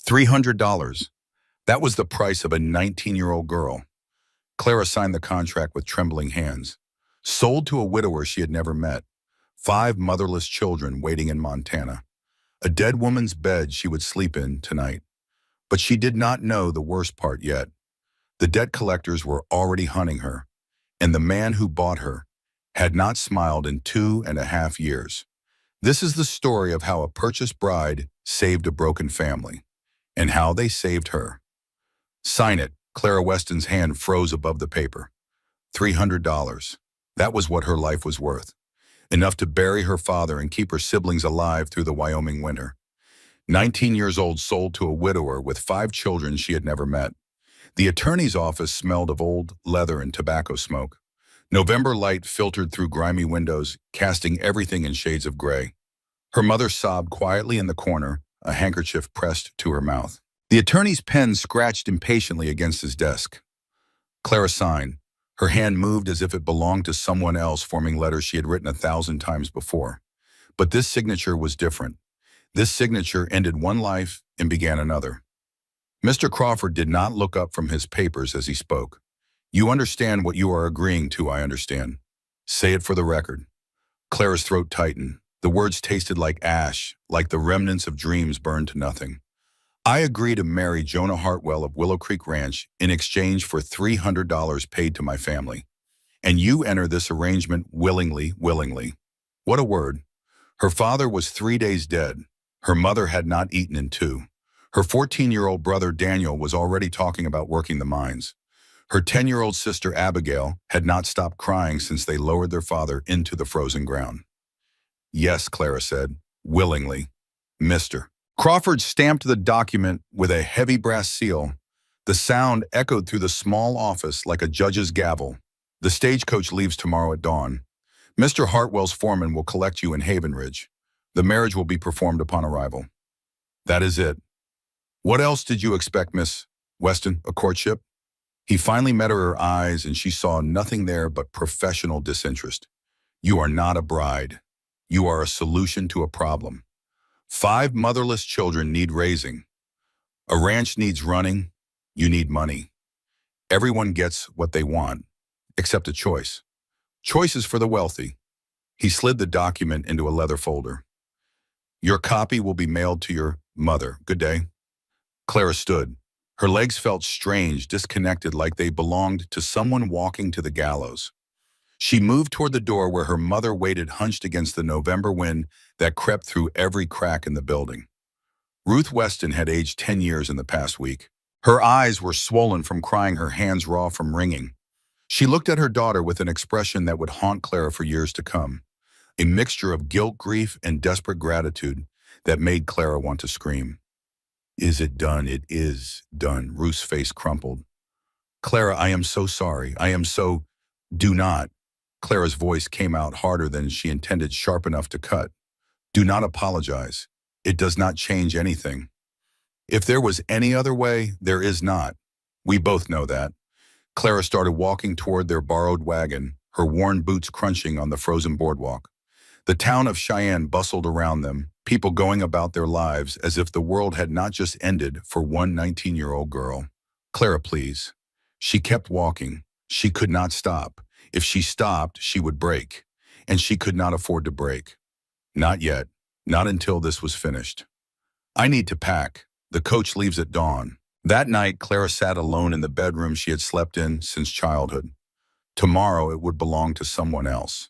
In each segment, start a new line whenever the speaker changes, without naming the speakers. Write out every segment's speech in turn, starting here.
$300. That was the price of a 19-year-old girl. Clara signed the contract with trembling hands. Sold to a widower she had never met. 5 motherless children waiting in Montana. A dead woman's bed she would sleep in tonight. But she did not know the worst part yet. The debt collectors were already hunting her, and the man who bought her had not smiled in 2.5 years. This is the story of how a purchased bride saved a broken family, and how they saved her. Sign it. Clara Weston's hand froze above the paper. $300. That was what her life was worth. Enough to bury her father and keep her siblings alive through the Wyoming winter. 19 years old, sold to a widower with 5 children she had never met. The attorney's office smelled of old leather and tobacco smoke. November light filtered through grimy windows, casting everything in shades of gray. Her mother sobbed quietly in the corner, a handkerchief pressed to her mouth. The attorney's pen scratched impatiently against his desk. Clara signed. Her hand moved as if it belonged to someone else, forming letters she had written 1,000 times before. But this signature was different. This signature ended one life and began another. Mr. Crawford did not look up from his papers as he spoke. You understand what you are agreeing to, I understand. Say it for the record. Clara's throat tightened. The words tasted like ash, like the remnants of dreams burned to nothing. I agree to marry Jonah Hartwell of Willow Creek Ranch in exchange for $300 paid to my family. And you enter this arrangement willingly. What a word. Her father was 3 days dead. Her mother had not eaten in 2. Her 14-year-old brother Daniel was already talking about working the mines. Her 10-year-old sister Abigail had not stopped crying since they lowered their father into the frozen ground. Yes, Clara said, willingly. Mr. Crawford stamped the document with a heavy brass seal. The sound echoed through the small office like a judge's gavel. The stagecoach leaves tomorrow at dawn. Mr. Hartwell's foreman will collect you in Haven Ridge. The marriage will be performed upon arrival. That is it. What else did you expect, Miss Weston? A courtship? He finally met her eyes, and she saw nothing there but professional disinterest. You are not a bride. You are a solution to a problem. 5 motherless children need raising. A ranch needs running. You need money. Everyone gets what they want, except a choice. Choice is for the wealthy. He slid the document into a leather folder. Your copy will be mailed to your mother. Good day. Clara stood. Her legs felt strange, disconnected, like they belonged to someone walking to the gallows. She moved toward the door where her mother waited, hunched against the November wind that crept through every crack in the building. Ruth Weston had aged 10 years in the past week. Her eyes were swollen from crying, her hands raw from wringing. She looked at her daughter with an expression that would haunt Clara for years to come, a mixture of guilt, grief, and desperate gratitude that made Clara want to scream. Is it done? It is done. Ruth's face crumpled. Clara, I am so sorry. I am so... Do not. Clara's voice came out harder than she intended, sharp enough to cut. Do not apologize. It does not change anything. If there was any other way, there is not. We both know that. Clara started walking toward their borrowed wagon, her worn boots crunching on the frozen boardwalk. The town of Cheyenne bustled around them, people going about their lives as if the world had not just ended for one 19-year-old girl. Clara, please. She kept walking. She could not stop. If she stopped, she would break, and she could not afford to break. Not yet, not until this was finished. I need to pack. The coach leaves at dawn. That night, Clara sat alone in the bedroom she had slept in since childhood. Tomorrow it would belong to someone else.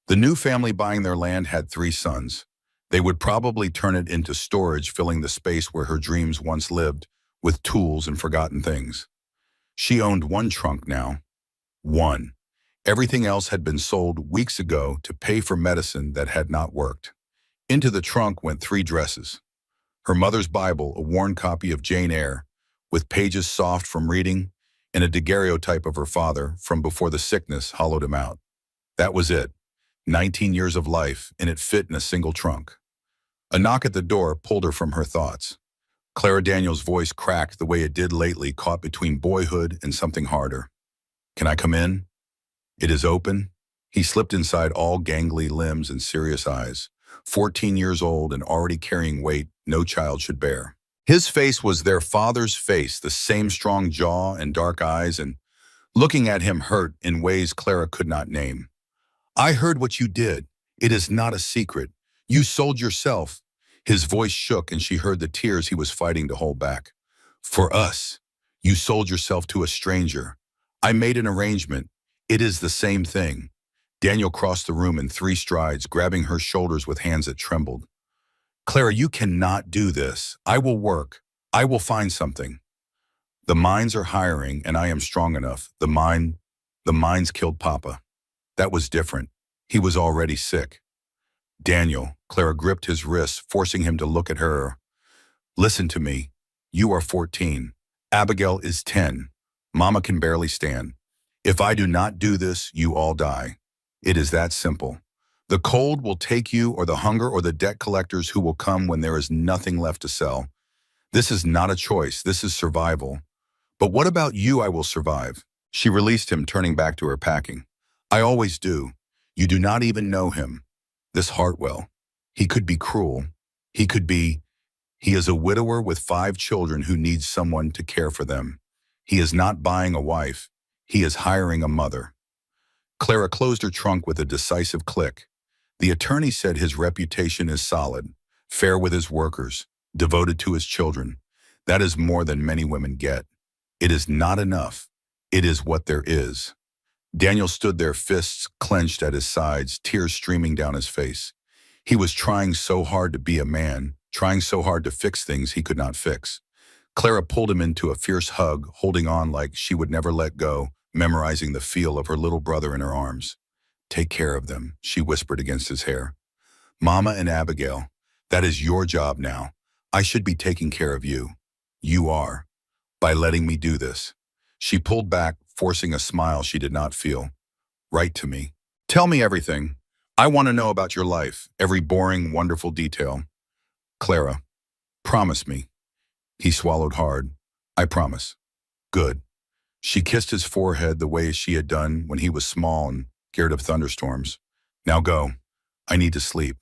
The new family buying their land had 3 sons. They would probably turn it into storage, filling the space where her dreams once lived, with tools and forgotten things. She owned 1 trunk now. 1. Everything else had been sold weeks ago to pay for medicine that had not worked. Into the trunk went 3 dresses. Her mother's Bible, a worn copy of Jane Eyre, with pages soft from reading, and a daguerreotype of her father from before the sickness hollowed him out. That was it. 19 years of life, and it fit in a single trunk. A knock at the door pulled her from her thoughts. Clara Daniels' voice cracked the way it did lately, caught between boyhood and something harder. Can I come in? It is open. He slipped inside, all gangly limbs and serious eyes. 14 years old and already carrying weight no child should bear. His face was their father's face, the same strong jaw and dark eyes, and looking at him hurt in ways Clara could not name. I heard what you did. It is not a secret. You sold yourself. His voice shook and she heard the tears he was fighting to hold back. For us, you sold yourself to a stranger. I made an arrangement. It is the same thing. Daniel crossed the room in 3 strides, grabbing her shoulders with hands that trembled. Clara, you cannot do this. I will work. I will find something. The mines are hiring and I am strong enough. The mines killed Papa. That was different. He was already sick. Daniel, Clara gripped his wrist, forcing him to look at her. Listen to me. You are 14. Abigail is 10. Mama can barely stand. If I do not do this, you all die. It is that simple. The cold will take you, or the hunger, or the debt collectors who will come when there is nothing left to sell. This is not a choice. This is survival. But what about you? I will survive. She released him, turning back to her packing. I always do. You do not even know him. This Hartwell. He could be cruel. He is a widower with 5 children who needs someone to care for them. He is not buying a wife. He is hiring a mother. Clara closed her trunk with a decisive click. The attorney said his reputation is solid, fair with his workers, devoted to his children. That is more than many women get. It is not enough. It is what there is. Daniel stood there, fists clenched at his sides, tears streaming down his face. He was trying so hard to be a man, trying so hard to fix things he could not fix. Clara pulled him into a fierce hug, holding on like she would never let go, memorizing the feel of her little brother in her arms. Take care of them, she whispered against his hair. Mama and Abigail, that is your job now. I should be taking care of you. You are, by letting me do this. She pulled back, forcing a smile she did not feel. Write to me. Tell me everything. I want to know about your life, every boring, wonderful detail. Clara, promise me. He swallowed hard. I promise. Good. She kissed his forehead the way she had done when he was small and scared of thunderstorms. Now go. I need to sleep.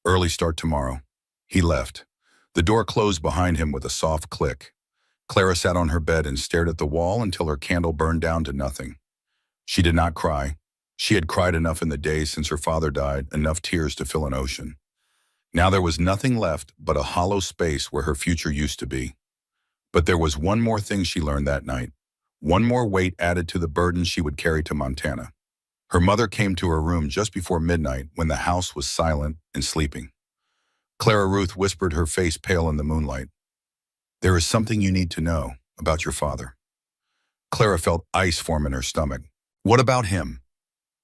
Early start tomorrow. He left. The door closed behind him with a soft click. Clara sat on her bed and stared at the wall until her candle burned down to nothing. She did not cry. She had cried enough in the days since her father died, enough tears to fill an ocean. Now there was nothing left but a hollow space where her future used to be. But there was one more thing she learned that night. One more weight added to the burden she would carry to Montana. Her mother came to her room just before midnight when the house was silent and sleeping. Clara Ruth whispered, her face pale in the moonlight. There is something you need to know about your father. Clara felt ice form in her stomach. What about him?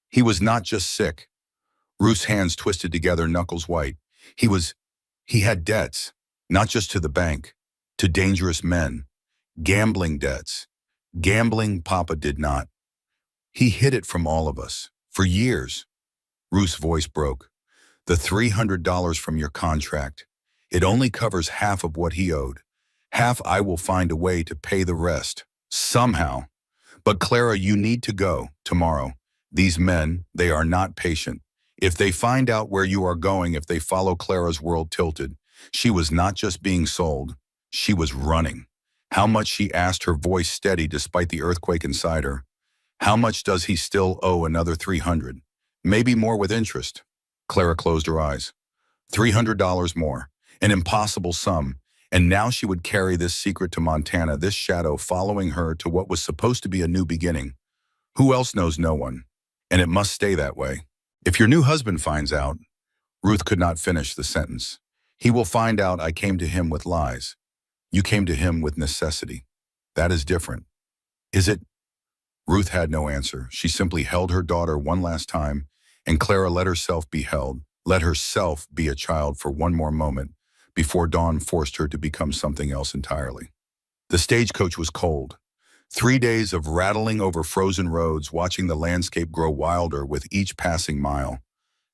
He was not just sick. Ruth's hands twisted together, knuckles white. He had debts, not just to the bank, to dangerous men, gambling debts. Gambling Papa did not. He hid it from all of us, for years. Ruth's voice broke. The $300 from your contract. It only covers half of what he owed. Half I will find a way to pay the rest. Somehow. But Clara, you need to go, tomorrow. These men, they are not patient. If they find out where you are going, if they follow Clara's world tilted, she was not just being sold. She was running. How much, she asked, her voice steady despite the earthquake inside her. How much does he still owe? Another 300. Maybe more with interest. Clara closed her eyes. $300 more. An impossible sum. And now she would carry this secret to Montana, this shadow following her to what was supposed to be a new beginning. Who else knows? No one. And it must stay that way. If your new husband finds out, Ruth could not finish the sentence. He will find out I came to him with lies. You came to him with necessity. That is different. Is it? Ruth had no answer. She simply held her daughter one last time, and Clara let herself be held, let herself be a child for one more moment before dawn forced her to become something else entirely. The stagecoach was cold. 3 days of rattling over frozen roads, watching the landscape grow wilder with each passing mile.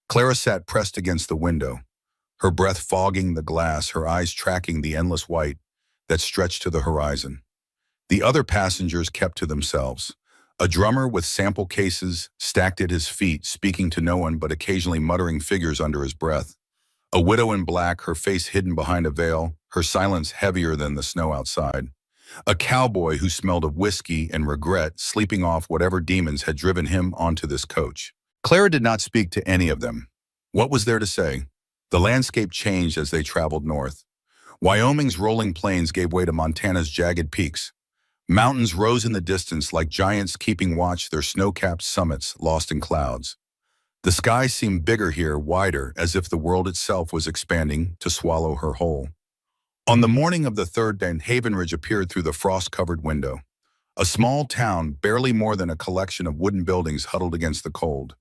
Clara sat pressed against the window, her breath fogging the glass, her eyes tracking the endless white that stretched to the horizon. The other passengers kept to themselves. A drummer with sample cases stacked at his feet, speaking to no one but occasionally muttering figures under his breath. A widow in black, her face hidden behind a veil, her silence heavier than the snow outside. A cowboy who smelled of whiskey and regret, sleeping off whatever demons had driven him onto this coach. Clara did not speak to any of them. What was there to say? The landscape changed as they traveled north. Wyoming's rolling plains gave way to Montana's jagged peaks. Mountains rose in the distance like giants keeping watch, their snow-capped summits lost in clouds. The sky seemed bigger here, wider, as if the world itself was expanding to swallow her whole. On the morning of the third day, Haven Ridge appeared through the frost-covered window. A small town, barely more than a collection of wooden buildings huddled against the cold.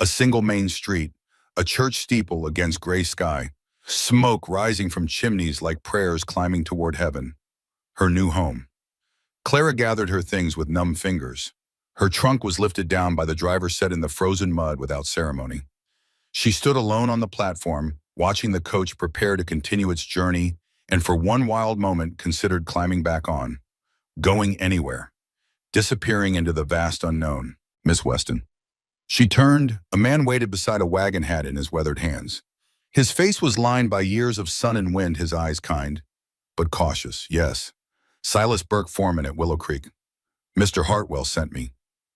A single main street, a church steeple against gray sky, smoke rising from chimneys like prayers climbing toward heaven. Her new home. Clara gathered her things with numb fingers. Her trunk was lifted down by the driver set in the frozen mud without ceremony. She stood alone on the platform, watching the coach prepare to continue its journey, and for one wild moment considered climbing back on. Going anywhere. Disappearing into the vast unknown. Miss Weston. She turned. A man waited beside a wagon hat in his weathered hands. His face was lined by years of sun and wind, his eyes kind, but cautious. Yes. Silas Burke, foreman at Willow Creek. Mr. Hartwell sent me.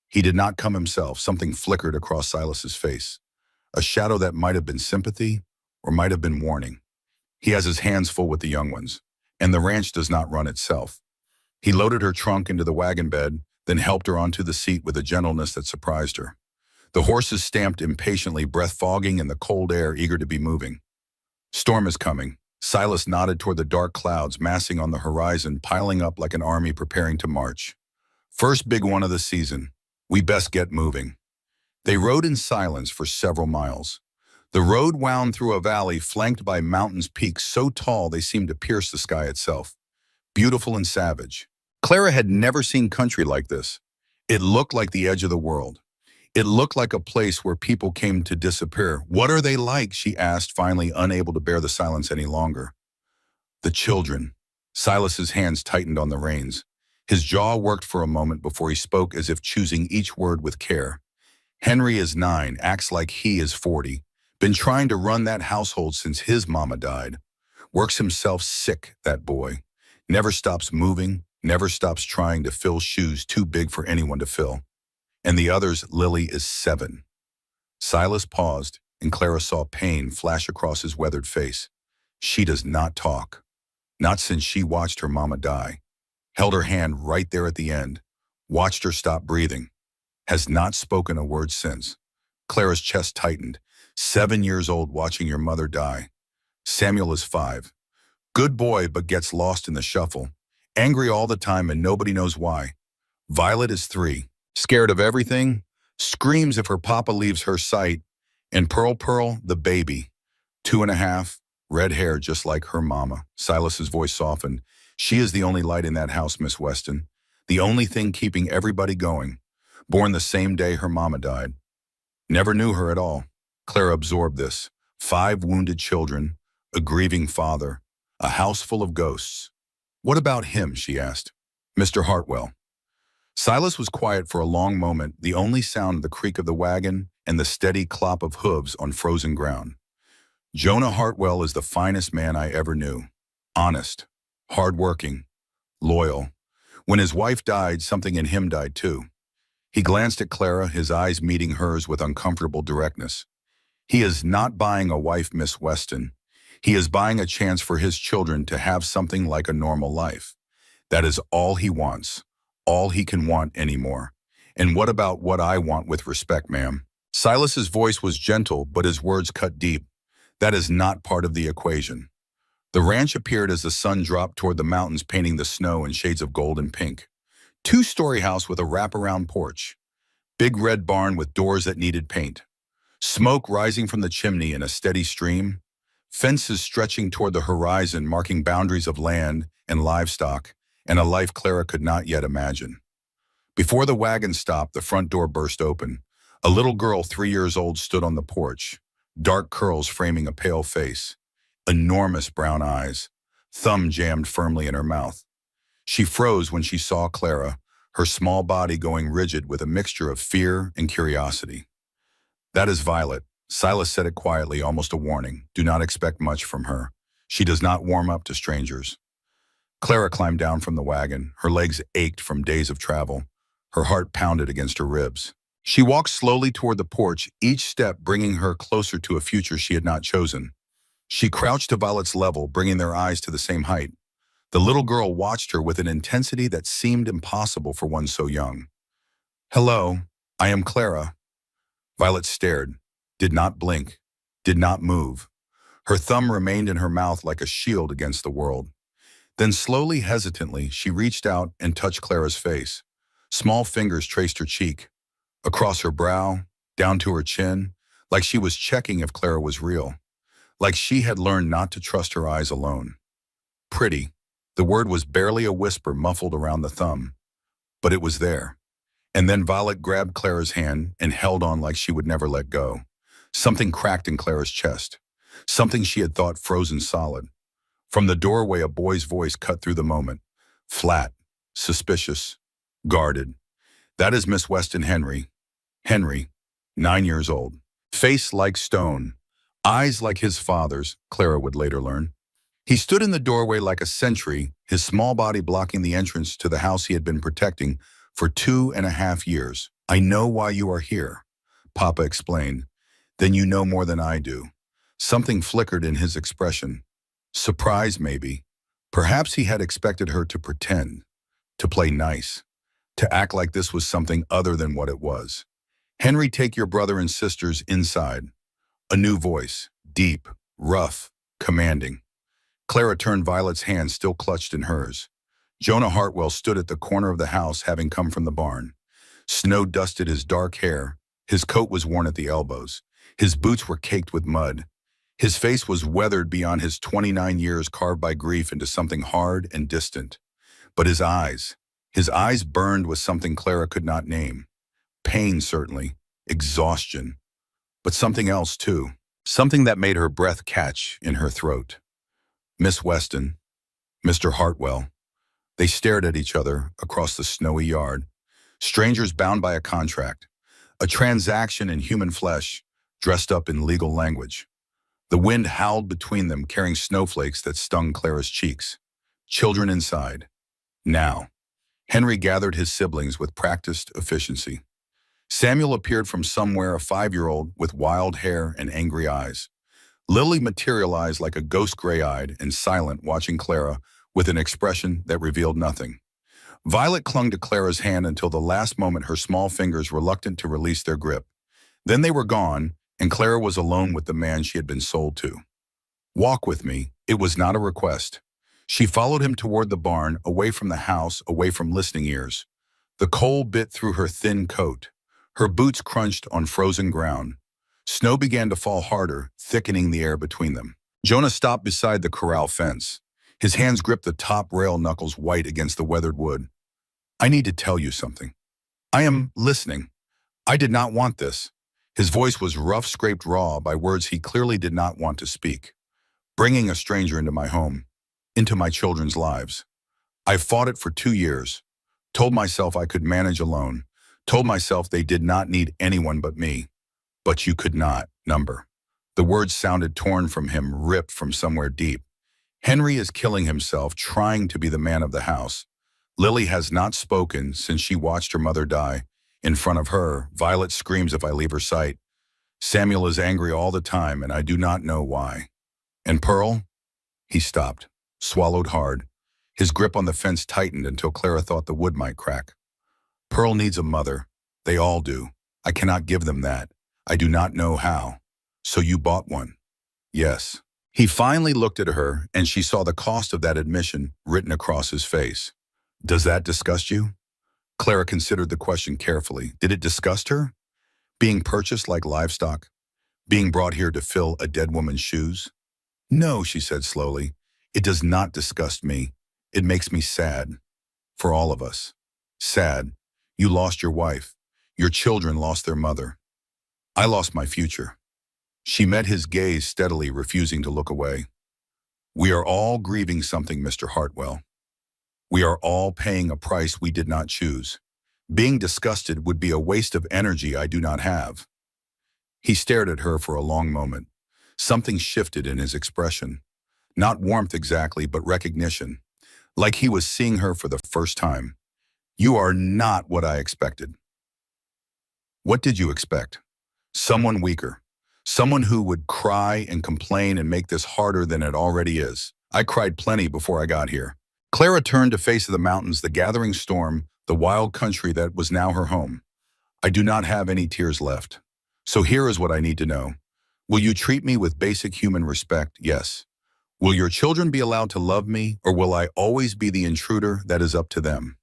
He did not come himself. Something flickered across Silas's face. A shadow that might have been sympathy or might have been warning. He has his hands full with the young ones, and the ranch does not run itself. He loaded her trunk into the wagon bed, then helped her onto the seat with a gentleness that surprised her. The horses stamped impatiently, breath fogging in the cold air, eager to be moving. Storm is coming. Silas nodded toward the dark clouds massing on the horizon, piling up like an army preparing to march. First big one of the season. We best get moving. They rode in silence for several miles. The road wound through a valley flanked by mountains, peaks so tall they seemed to pierce the sky itself. Beautiful and savage. Clara had never seen country like this. It looked like the edge of the world. It looked like a place where people came to disappear. What are they like? She asked, finally unable to bear the silence any longer. The children. Silas's hands tightened on the reins. His jaw worked for a moment before he spoke, as if choosing each word with care. Henry is 9, acts like he is 40. Been trying to run that household since his mama died. Works himself sick, that boy. Never stops moving, never stops trying to fill shoes too big for anyone to fill. And the others, Lily is 7. Silas paused, and Clara saw pain flash across his weathered face. She does not talk. Not since she watched her mama die. Held her hand right there at the end. Watched her stop breathing. Has not spoken a word since. Clara's chest tightened. 7 years old watching your mother die. Samuel is 5. Good boy, but gets lost in the shuffle. Angry all the time and nobody knows why. Violet is 3. Scared of everything, screams if her papa leaves her sight, and Pearl, the baby, 2.5, red hair just like her mama. Silas's voice softened. She is the only light in that house, Miss Weston. The only thing keeping everybody going. Born the same day her mama died. Never knew her at all. Clara absorbed this. 5 wounded children, a grieving father, a house full of ghosts. What about him, she asked. Mr. Hartwell. Silas was quiet for a long moment, the only sound the creak of the wagon and the steady clop of hooves on frozen ground. Jonah Hartwell is the finest man I ever knew. Honest, hardworking, loyal. When his wife died, something in him died too. He glanced at Clara, his eyes meeting hers with uncomfortable directness. He is not buying a wife, Miss Weston. He is buying a chance for his children to have something like a normal life. That is all he wants. All he can want anymore. And what about what I want with respect, ma'am? Silas's voice was gentle, but his words cut deep. That is not part of the equation. The ranch appeared as the sun dropped toward the mountains, painting the snow in shades of gold and pink. 2-story house with a wraparound porch. Big red barn with doors that needed paint. Smoke rising from the chimney in a steady stream. Fences stretching toward the horizon, marking boundaries of land and livestock, and a life Clara could not yet imagine. Before the wagon stopped, the front door burst open. A little girl 3 years old stood on the porch, dark curls framing a pale face, enormous brown eyes, thumb jammed firmly in her mouth. She froze when she saw Clara, her small body going rigid with a mixture of fear and curiosity. That is Violet. Silas said it quietly, almost a warning. Do not expect much from her. She does not warm up to strangers. Clara climbed down from the wagon. Her legs ached from days of travel. Her heart pounded against her ribs. She walked slowly toward the porch, each step bringing her closer to a future she had not chosen. She crouched to Violet's level, bringing their eyes to the same height. The little girl watched her with an intensity that seemed impossible for one so young. "Hello, I am Clara." Violet stared, did not blink, did not move. Her thumb remained in her mouth like a shield against the world. Then slowly, hesitantly, she reached out and touched Clara's face. Small fingers traced her cheek, across her brow, down to her chin, like she was checking if Clara was real, like she had learned not to trust her eyes alone. Pretty. The word was barely a whisper muffled around the thumb, but it was there. And then Violet grabbed Clara's hand and held on like she would never let go. Something cracked in Clara's chest, something she had thought frozen solid. From the doorway, a boy's voice cut through the moment. Flat, suspicious, guarded. "That is Miss Weston Henry. Henry, 9 years old. Face like stone, eyes like his father's," Clara would later learn. He stood in the doorway like a sentry, his small body blocking the entrance to the house he had been protecting for 2.5 years. "I know why you are here," Papa explained. "Then you know more than I do." Something flickered in his expression. Surprise, maybe. Perhaps he had expected her to pretend, to play nice, to act like this was something other than what it was. "Henry, take your brother and sisters inside." A new voice, deep, rough, commanding. Clara turned Violet's hand still clutched in hers. Jonah Hartwell stood at the corner of the house, having come from the barn. Snow dusted his dark hair. His coat was worn at the elbows. His boots were caked with mud. His face was weathered beyond his 29 years, carved by grief into something hard and distant. But his eyes burned with something Clara could not name. Pain, certainly. Exhaustion. But something else, too. Something that made her breath catch in her throat. Miss Weston, Mr. Hartwell. They stared at each other across the snowy yard. Strangers bound by a contract. A transaction in human flesh, dressed up in legal language. The wind howled between them, carrying snowflakes that stung Clara's cheeks. Children inside. Now. Henry gathered his siblings with practiced efficiency. Samuel appeared from somewhere, a 5-year-old with wild hair and angry eyes. Lily materialized like a ghost, gray-eyed and silent, watching Clara with an expression that revealed nothing. Violet clung to Clara's hand until the last moment, her small fingers reluctant to release their grip. Then they were gone, and Clara was alone with the man she had been sold to. "Walk with me." It was not a request. She followed him toward the barn, away from the house, away from listening ears. The cold bit through her thin coat. Her boots crunched on frozen ground. Snow began to fall harder, thickening the air between them. Jonah stopped beside the corral fence. His hands gripped the top rail, knuckles white against the weathered wood. "I need to tell you something." "I am listening." "I did not want this." His voice was rough, scraped raw by words he clearly did not want to speak. "Bringing a stranger into my home, into my children's lives. I fought it for 2 years. Told myself I could manage alone. Told myself they did not need anyone but me. But you could not, number." The words sounded torn from him, ripped from somewhere deep. "Henry is killing himself, trying to be the man of the house. Lily has not spoken since she watched her mother die. In front of her, Violet screams if I leave her sight. Samuel is angry all the time, and I do not know why. And Pearl?" He stopped, swallowed hard. His grip on the fence tightened until Clara thought the wood might crack. "Pearl needs a mother. They all do. I cannot give them that. I do not know how. So you bought one?" "Yes." He finally looked at her, and she saw the cost of that admission written across his face. "Does that disgust you?" Clara considered the question carefully. Did it disgust her? Being purchased like livestock? Being brought here to fill a dead woman's shoes? "No," she said slowly. "It does not disgust me. It makes me sad. For all of us. Sad. You lost your wife. Your children lost their mother. I lost my future." She met his gaze steadily, refusing to look away. "We are all grieving something, Mr. Hartwell. We are all paying a price we did not choose. Being disgusted would be a waste of energy I do not have." He stared at her for a long moment. Something shifted in his expression. Not warmth exactly, but recognition. Like he was seeing her for the first time. You are not what I expected. What did you expect? Someone weaker. Someone who would cry and complain and make this harder than it already is. I cried plenty before I got here. Clara turned to face the mountains, the gathering storm, the wild country that was now her home. I do not have any tears left. So here is what I need to know. Will you treat me with basic human respect? Yes. Will your children be allowed to love me, or will I always be the intruder that is up to them?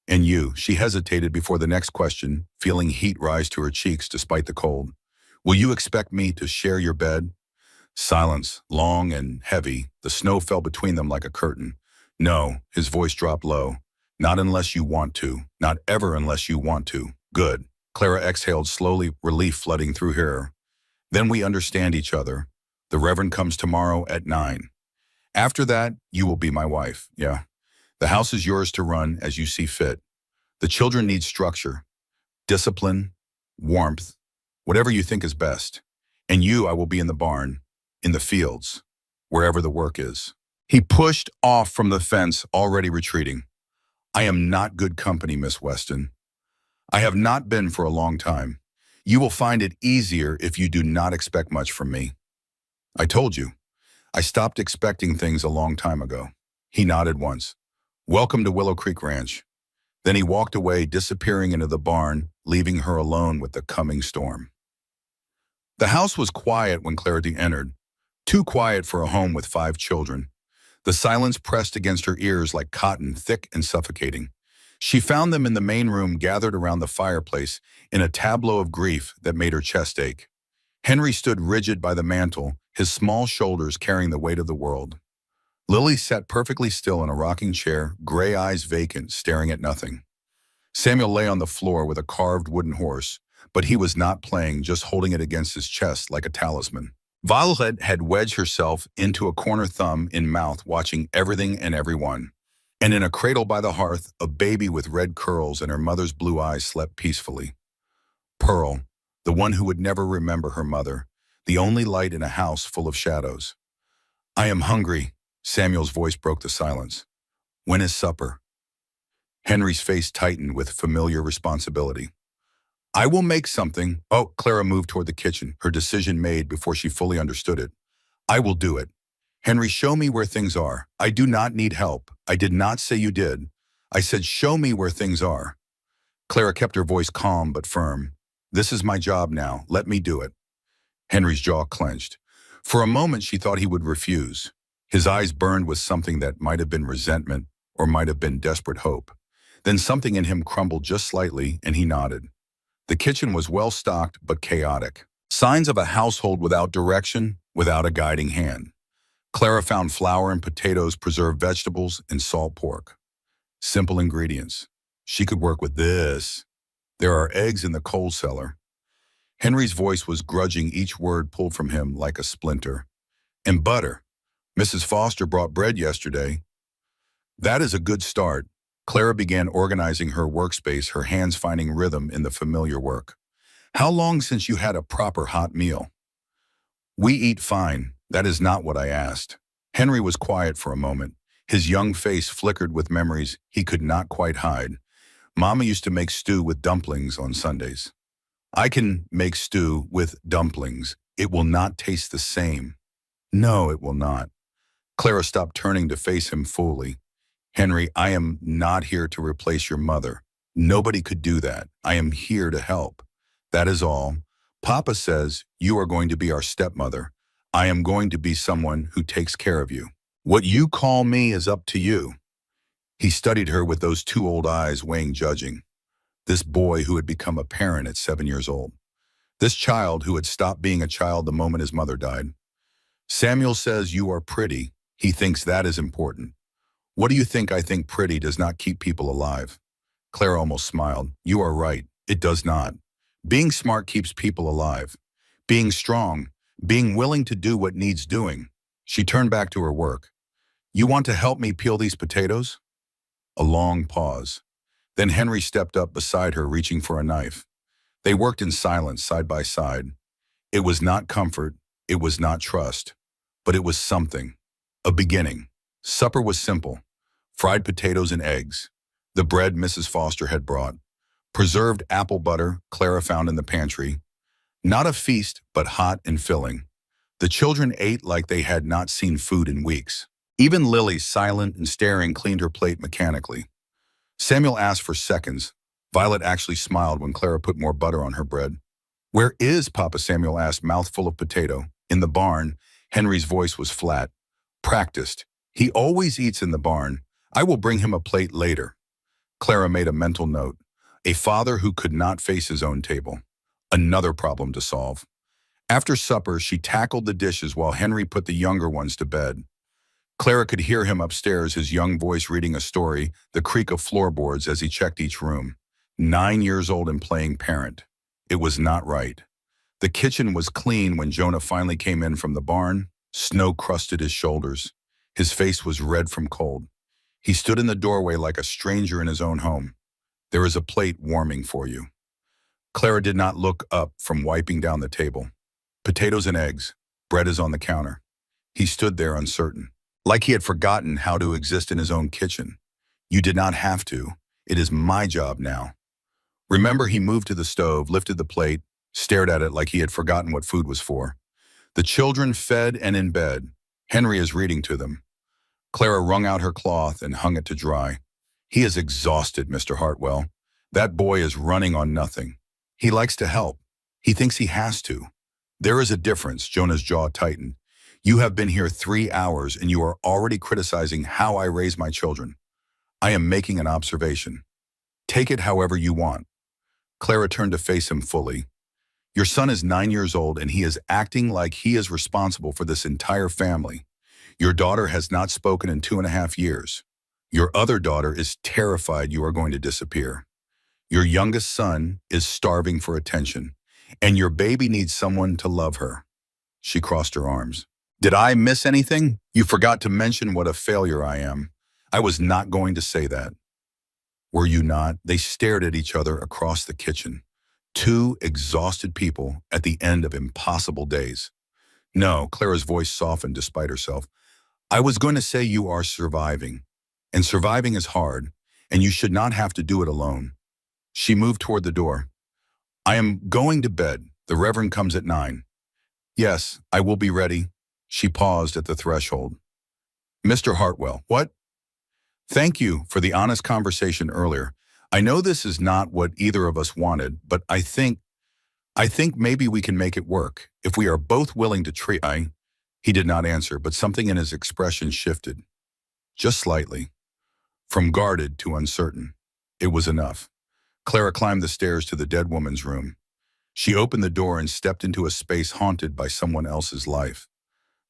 And you, she hesitated before the next question, feeling heat rise to her cheeks despite the cold. Will you expect me to share your bed? Silence, long and heavy, the snow fell between them like a curtain. No, his voice dropped low. Not unless you want to. Not ever unless you want to. Good. Clara exhaled slowly, relief flooding through her. Then we understand each other. The Reverend comes tomorrow at 9. After that, you will be my wife, yeah. The house is yours to run as you see fit. The children need structure, discipline, warmth, whatever you think is best. And you, I will be in the barn, in the fields, wherever the work is. He pushed off from the fence, already retreating. I am not good company, Miss Weston. I have not been for a long time. You will find it easier if you do not expect much from me. I told you. I stopped expecting things a long time ago. He nodded once. Welcome to Willow Creek Ranch. Then he walked away, disappearing into the barn, leaving her alone with the coming storm. The house was quiet when Clarity entered. Too quiet for a home with 5 children. The silence pressed against her ears like cotton, thick and suffocating. She found them in the main room, gathered around the fireplace, in a tableau of grief that made her chest ache. Henry stood rigid by the mantel, his small shoulders carrying the weight of the world. Lily sat perfectly still in a rocking chair, gray eyes vacant, staring at nothing. Samuel lay on the floor with a carved wooden horse, but he was not playing, just holding it against his chest like a talisman. Violet had wedged herself into a corner, thumb in mouth, watching everything and everyone. And in a cradle by the hearth, a baby with red curls and her mother's blue eyes slept peacefully. Pearl, the one who would never remember her mother, the only light in a house full of shadows. I am hungry. Samuel's voice broke the silence. When is supper? Henry's face tightened with familiar responsibility. I will make something. Oh, Clara moved toward the kitchen, her decision made before she fully understood it. I will do it. Henry, show me where things are. I do not need help. I did not say you did. I said show me where things are. Clara kept her voice calm but firm. This is my job now. Let me do it. Henry's jaw clenched. For a moment she thought he would refuse. His eyes burned with something that might have been resentment or might have been desperate hope. Then something in him crumbled just slightly and he nodded. The kitchen was well stocked but chaotic. Signs of a household without direction, without a guiding hand. Clara found flour and potatoes, preserved vegetables, and salt pork. Simple ingredients. She could work with this. There are eggs in the coal cellar. Henry's voice was grudging, each word pulled from him like a splinter. And butter. Mrs. Foster brought bread yesterday. That is a good start. Clara began organizing her workspace, her hands finding rhythm in the familiar work. How long since you had a proper hot meal? We eat fine. That is not what I asked. Henry was quiet for a moment. His young face flickered with memories he could not quite hide. Mama used to make stew with dumplings on Sundays. I can make stew with dumplings. It will not taste the same. No, it will not. Clara stopped, turning to face him fully. Henry, I am not here to replace your mother. Nobody could do that. I am here to help. That is all. Papa says you are going to be our stepmother. I am going to be someone who takes care of you. What you call me is up to you. He studied her with those 2 old eyes weighing judging. This boy who had become a parent at 7 years old. This child who had stopped being a child the moment his mother died. Samuel says you are pretty. He thinks that is important. What do you think? I think pretty does not keep people alive. Clara almost smiled. You are right. It does not. Being smart keeps people alive. Being strong, being willing to do what needs doing. She turned back to her work. You want to help me peel these potatoes? A long pause. Then Henry stepped up beside her, reaching for a knife. They worked in silence, side by side. It was not comfort, it was not trust, but it was something. A beginning. Supper was simple. Fried potatoes and eggs. The bread Mrs. Foster had brought. Preserved apple butter Clara found in the pantry. Not a feast, but hot and filling. The children ate like they had not seen food in weeks. Even Lily, silent and staring, cleaned her plate mechanically. Samuel asked for seconds. Violet actually smiled when Clara put more butter on her bread. "Where is Papa?" Samuel asked, mouthful of potato. "In the barn." Henry's voice was flat. "Practiced. He always eats in the barn. I will bring him a plate later." Clara made a mental note. A father who could not face his own table. Another problem to solve. After supper, she tackled the dishes while Henry put the younger ones to bed. Clara could hear him upstairs, his young voice reading a story, the creak of floorboards as he checked each room. 9 years old and playing parent. It was not right. The kitchen was clean when Jonah finally came in from the barn. Snow crusted his shoulders. His face was red from cold. He stood in the doorway like a stranger in his own home. "There is a plate warming for you." Clara did not look up from wiping down the table. "Potatoes and eggs. Bread is on the counter." He stood there uncertain, like he had forgotten how to exist in his own kitchen. "You did not have to. It is my job now." Remember, he moved to the stove, lifted the plate, stared at it like he had forgotten what food was for. The children fed and in bed. Henry is reading to them. Clara wrung out her cloth and hung it to dry. "He is exhausted, Mr. Hartwell. That boy is running on nothing. He likes to help. He thinks he has to." "There is a difference." Jonah's jaw tightened. "You have been here 3 hours and you are already criticizing how I raise my children. I am making an observation. Take it however you want." Clara turned to face him fully. "Your son is 9 years old and he is acting like he is responsible for this entire family. Your daughter has not spoken in 2.5 years. Your other daughter is terrified you are going to disappear. Your youngest son is starving for attention, and your baby needs someone to love her." She crossed her arms. "Did I miss anything? You forgot to mention what a failure I am." "I was not going to say that." "Were you not?" They stared at each other across the kitchen. Two exhausted people at the end of impossible days. "No," Clara's voice softened despite herself. "I was going to say you are surviving. And surviving is hard, and you should not have to do it alone." She moved toward the door. "I am going to bed. The Reverend comes at 9. "Yes, I will be ready." She paused at the threshold. "Mr. Hartwell." "What?" "Thank you for the honest conversation earlier. I know this is not what either of us wanted, but I think maybe we can make it work, if we are both willing to try." He did not answer, but something in his expression shifted. Just slightly. From guarded to uncertain. It was enough. Clara climbed the stairs to the dead woman's room. She opened the door and stepped into a space haunted by someone else's life.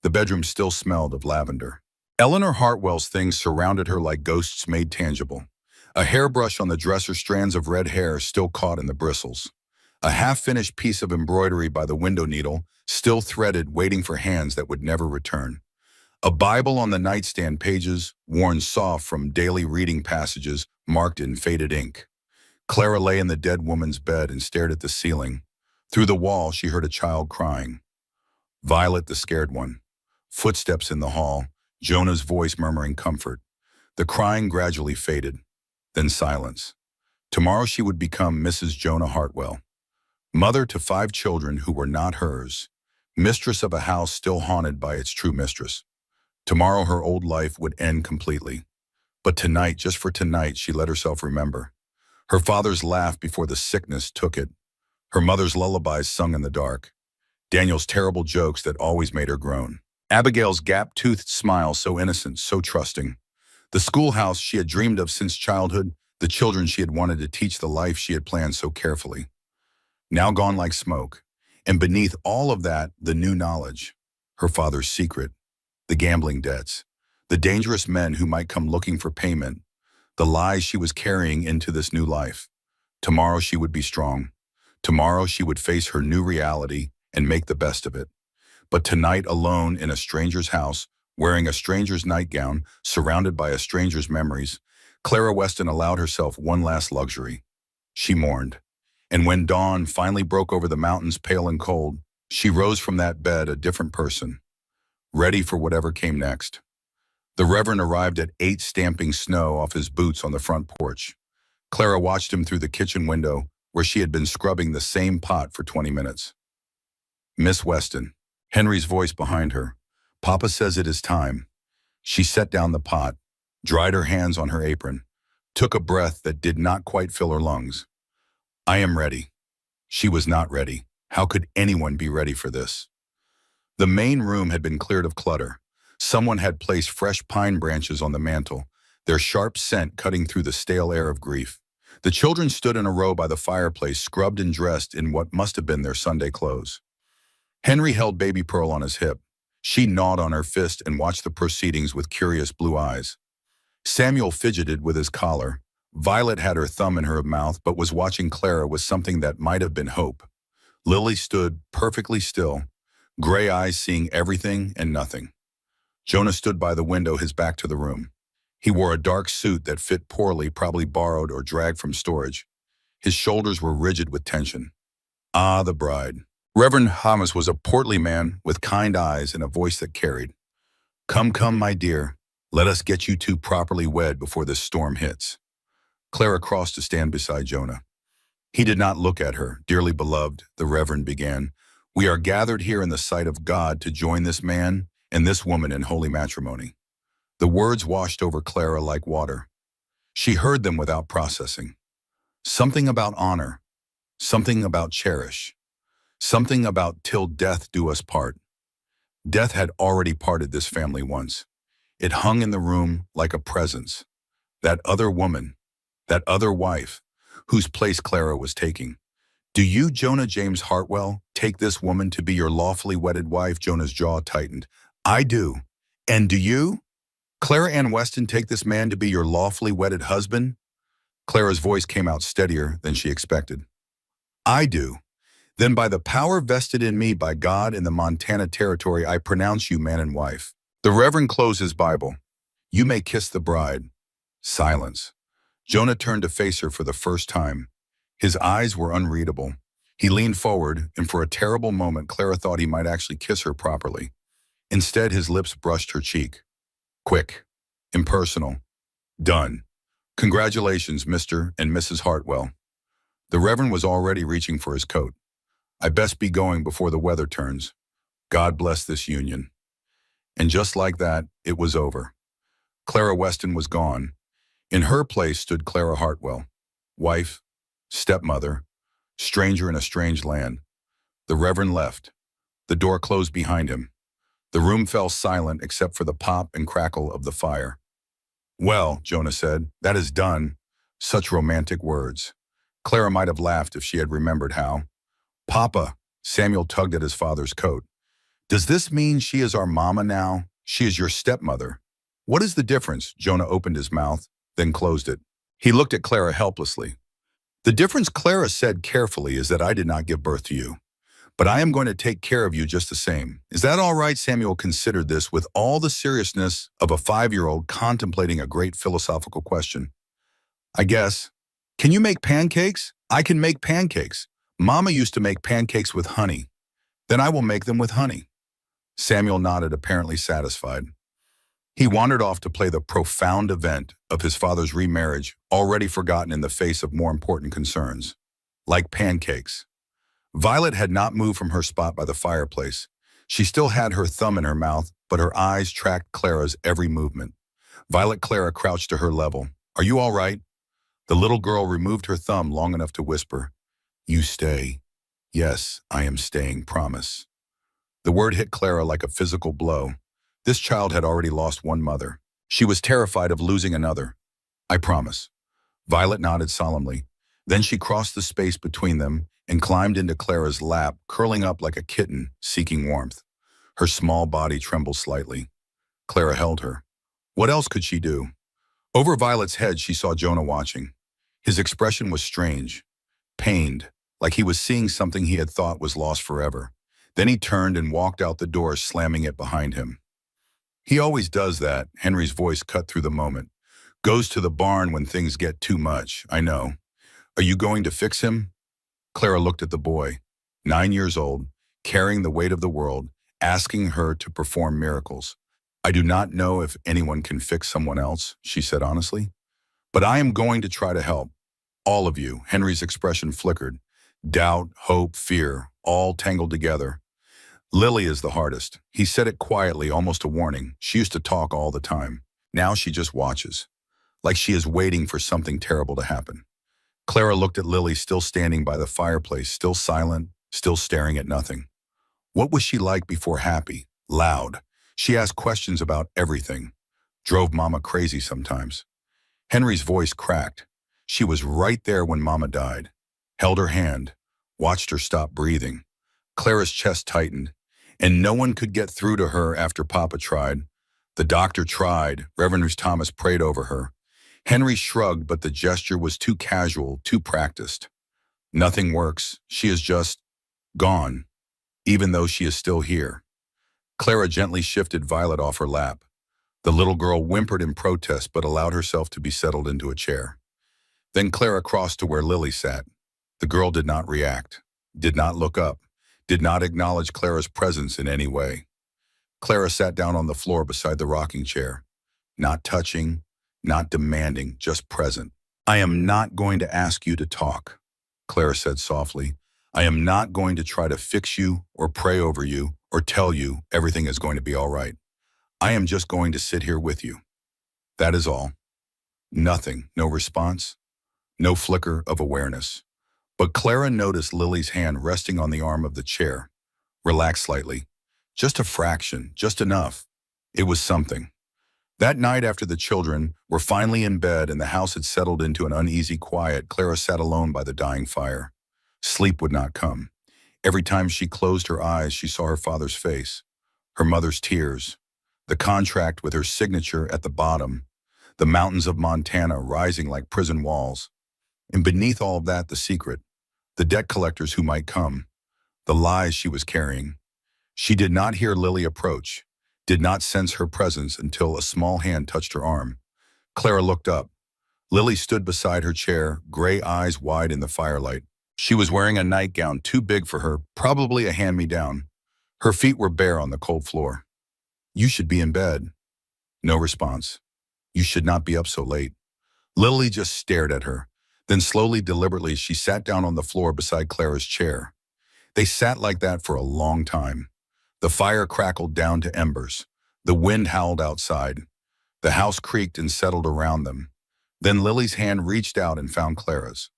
The bedroom still smelled of lavender. Eleanor Hartwell's things surrounded her like ghosts made tangible. A hairbrush on the dresser, strands of red hair still caught in the bristles. A half-finished piece of embroidery by the window needle, still threaded, waiting for hands that would never return. A Bible on the nightstand, pages worn soft from daily reading passages marked in faded ink. Clara lay in the dead woman's bed and stared at the ceiling. Through the wall, she heard a child crying. Violet, the scared one. Footsteps in the hall, Jonah's voice murmuring comfort. The crying gradually faded, then silence. Tomorrow she would become Mrs. Jonah Hartwell, mother to 5 children who were not hers, mistress of a house still haunted by its true mistress. Tomorrow her old life would end completely. But tonight, just for tonight, she let herself remember. Her father's laugh before the sickness took it. Her mother's lullabies sung in the dark. Daniel's terrible jokes that always made her groan. Abigail's gap-toothed smile, so innocent, so trusting. The schoolhouse she had dreamed of since childhood, the children she had wanted to teach the life she had planned so carefully. Now gone like smoke. And beneath all of that, the new knowledge. Her father's secret. The gambling debts. The dangerous men who might come looking for payment. The lies she was carrying into this new life. Tomorrow she would be strong. Tomorrow she would face her new reality and make the best of it. But tonight, alone in a stranger's house, wearing a stranger's nightgown, surrounded by a stranger's memories, Clara Weston allowed herself one last luxury. She mourned. And when dawn finally broke over the mountains, pale and cold, she rose from that bed a different person, ready for whatever came next. The Reverend arrived at 8 stamping snow off his boots on the front porch. Clara watched him through the kitchen window where she had been scrubbing the same pot for 20 minutes. Miss Weston, Henry's voice behind her. Papa says it is time. She set down the pot, dried her hands on her apron, took a breath that did not quite fill her lungs. I am ready. She was not ready. How could anyone be ready for this? The main room had been cleared of clutter. Someone had placed fresh pine branches on the mantel, their sharp scent cutting through the stale air of grief. The children stood in a row by the fireplace, scrubbed and dressed in what must have been their Sunday clothes. Henry held baby Pearl on his hip. She gnawed on her fist and watched the proceedings with curious blue eyes. Samuel fidgeted with his collar. Violet had her thumb in her mouth but was watching Clara with something that might have been hope. Lily stood perfectly still, gray eyes seeing everything and nothing. Jonah stood by the window, his back to the room. He wore a dark suit that fit poorly, probably borrowed or dragged from storage. His shoulders were rigid with tension. Ah, the bride. Reverend Hamas was a portly man with kind eyes and a voice that carried. Come, come, my dear. Let us get you two properly wed before this storm hits. Clara crossed to stand beside Jonah. He did not look at her. Dearly beloved, the Reverend began, we are gathered here in the sight of God to join this man and this woman in holy matrimony. The words washed over Clara like water. She heard them without processing. Something about honor, something about cherish, something about till death do us part. Death had already parted this family once. It hung in the room like a presence. That other woman, that other wife, whose place Clara was taking. Do you, Jonah James Hartwell, take this woman to be your lawfully wedded wife? Jonah's jaw tightened. I do. And do you? Clara Ann Weston, take this man to be your lawfully wedded husband? Clara's voice came out steadier than she expected. I do. Then by the power vested in me by God in the Montana Territory, I pronounce you man and wife. The Reverend closed his Bible. You may kiss the bride. Silence. Jonah turned to face her for the first time. His eyes were unreadable. He leaned forward, and for a terrible moment, Clara thought he might actually kiss her properly. Instead, his lips brushed her cheek. Quick. Impersonal. Done. Congratulations, Mr. and Mrs. Hartwell. The Reverend was already reaching for his coat. I best be going before the weather turns. God bless this union. And just like that, it was over. Clara Weston was gone. In her place stood Clara Hartwell, wife, stepmother, stranger in a strange land. The Reverend left. The door closed behind him. The room fell silent except for the pop and crackle of the fire. Well, Jonah said, that is done. Such romantic words. Clara might have laughed if she had remembered how. Papa, Samuel tugged at his father's coat. Does this mean she is our mama now? She is your stepmother. What is the difference? Jonah opened his mouth, then closed it. He looked at Clara helplessly. The difference, Clara said carefully, is that I did not give birth to you. But I am going to take care of you just the same. Is that all right? Samuel considered this with all the seriousness of a 5-year-old contemplating a great philosophical question. I guess. Can you make pancakes? I can make pancakes. Mama used to make pancakes with honey. Then I will make them with honey. Samuel nodded, apparently satisfied. He wandered off to play the profound event of his father's remarriage, already forgotten in the face of more important concerns, like pancakes. Violet had not moved from her spot by the fireplace. She still had her thumb in her mouth, but her eyes tracked Clara's every movement. Clara crouched to her level. Are you all right? The little girl removed her thumb long enough to whisper, You stay. Yes, I am staying, promise. The word hit Clara like a physical blow. This child had already lost one mother. She was terrified of losing another. I promise. Violet nodded solemnly. Then she crossed the space between them and climbed into Clara's lap, curling up like a kitten, seeking warmth. Her small body trembled slightly. Clara held her. What else could she do? Over Violet's head, she saw Jonah watching. His expression was strange, pained, like he was seeing something he had thought was lost forever. Then he turned and walked out the door, slamming it behind him. He always does that, Henry's voice cut through the moment. Goes to the barn when things get too much, I know. Are you going to fix him? Clara looked at the boy, 9 years old, carrying the weight of the world, asking her to perform miracles. I do not know if anyone can fix someone else, she said honestly, but I am going to try to help. All of you. Henry's expression flickered. Doubt, hope, fear, all tangled together. Lily is the hardest. He said it quietly, almost a warning. She used to talk all the time. Now she just watches, like she is waiting for something terrible to happen. Clara looked at Lily, still standing by the fireplace, still silent, still staring at nothing. What was she like before? Happy, loud. She asked questions about everything. Drove Mama crazy sometimes. Henry's voice cracked. She was right there when Mama died. Held her hand, watched her stop breathing. Clara's chest tightened, and no one could get through to her after Papa tried. The doctor tried. Reverend Thomas prayed over her. Henry shrugged, but the gesture was too casual, too practiced. Nothing works. She is just gone, even though she is still here. Clara gently shifted Violet off her lap. The little girl whimpered in protest but allowed herself to be settled into a chair. Then Clara crossed to where Lily sat. The girl did not react, did not look up, did not acknowledge Clara's presence in any way. Clara sat down on the floor beside the rocking chair, not touching, not demanding, just present. I am not going to ask you to talk, Clara said softly. I am not going to try to fix you or pray over you or tell you everything is going to be all right. I am just going to sit here with you. That is all. Nothing, no response, no flicker of awareness. But Clara noticed Lily's hand resting on the arm of the chair. Relaxed slightly. Just a fraction, just enough. It was something. That night after the children were finally in bed and the house had settled into an uneasy quiet, Clara sat alone by the dying fire. Sleep would not come. Every time she closed her eyes, she saw her father's face, her mother's tears, the contract with her signature at the bottom, the mountains of Montana rising like prison walls. And beneath all of that, the secret, the debt collectors who might come, the lies she was carrying. She did not hear Lily approach, did not sense her presence until a small hand touched her arm. Clara looked up. Lily stood beside her chair, gray eyes wide in the firelight. She was wearing a nightgown too big for her, probably a hand-me-down. Her feet were bare on the cold floor. You should be in bed. No response. You should not be up so late. Lily just stared at her. Then slowly, deliberately, she sat down on the floor beside Clara's chair. They sat like that for a long time. The fire crackled down to embers. The wind howled outside. The house creaked and settled around them. Then Lily's hand reached out and found Clara's.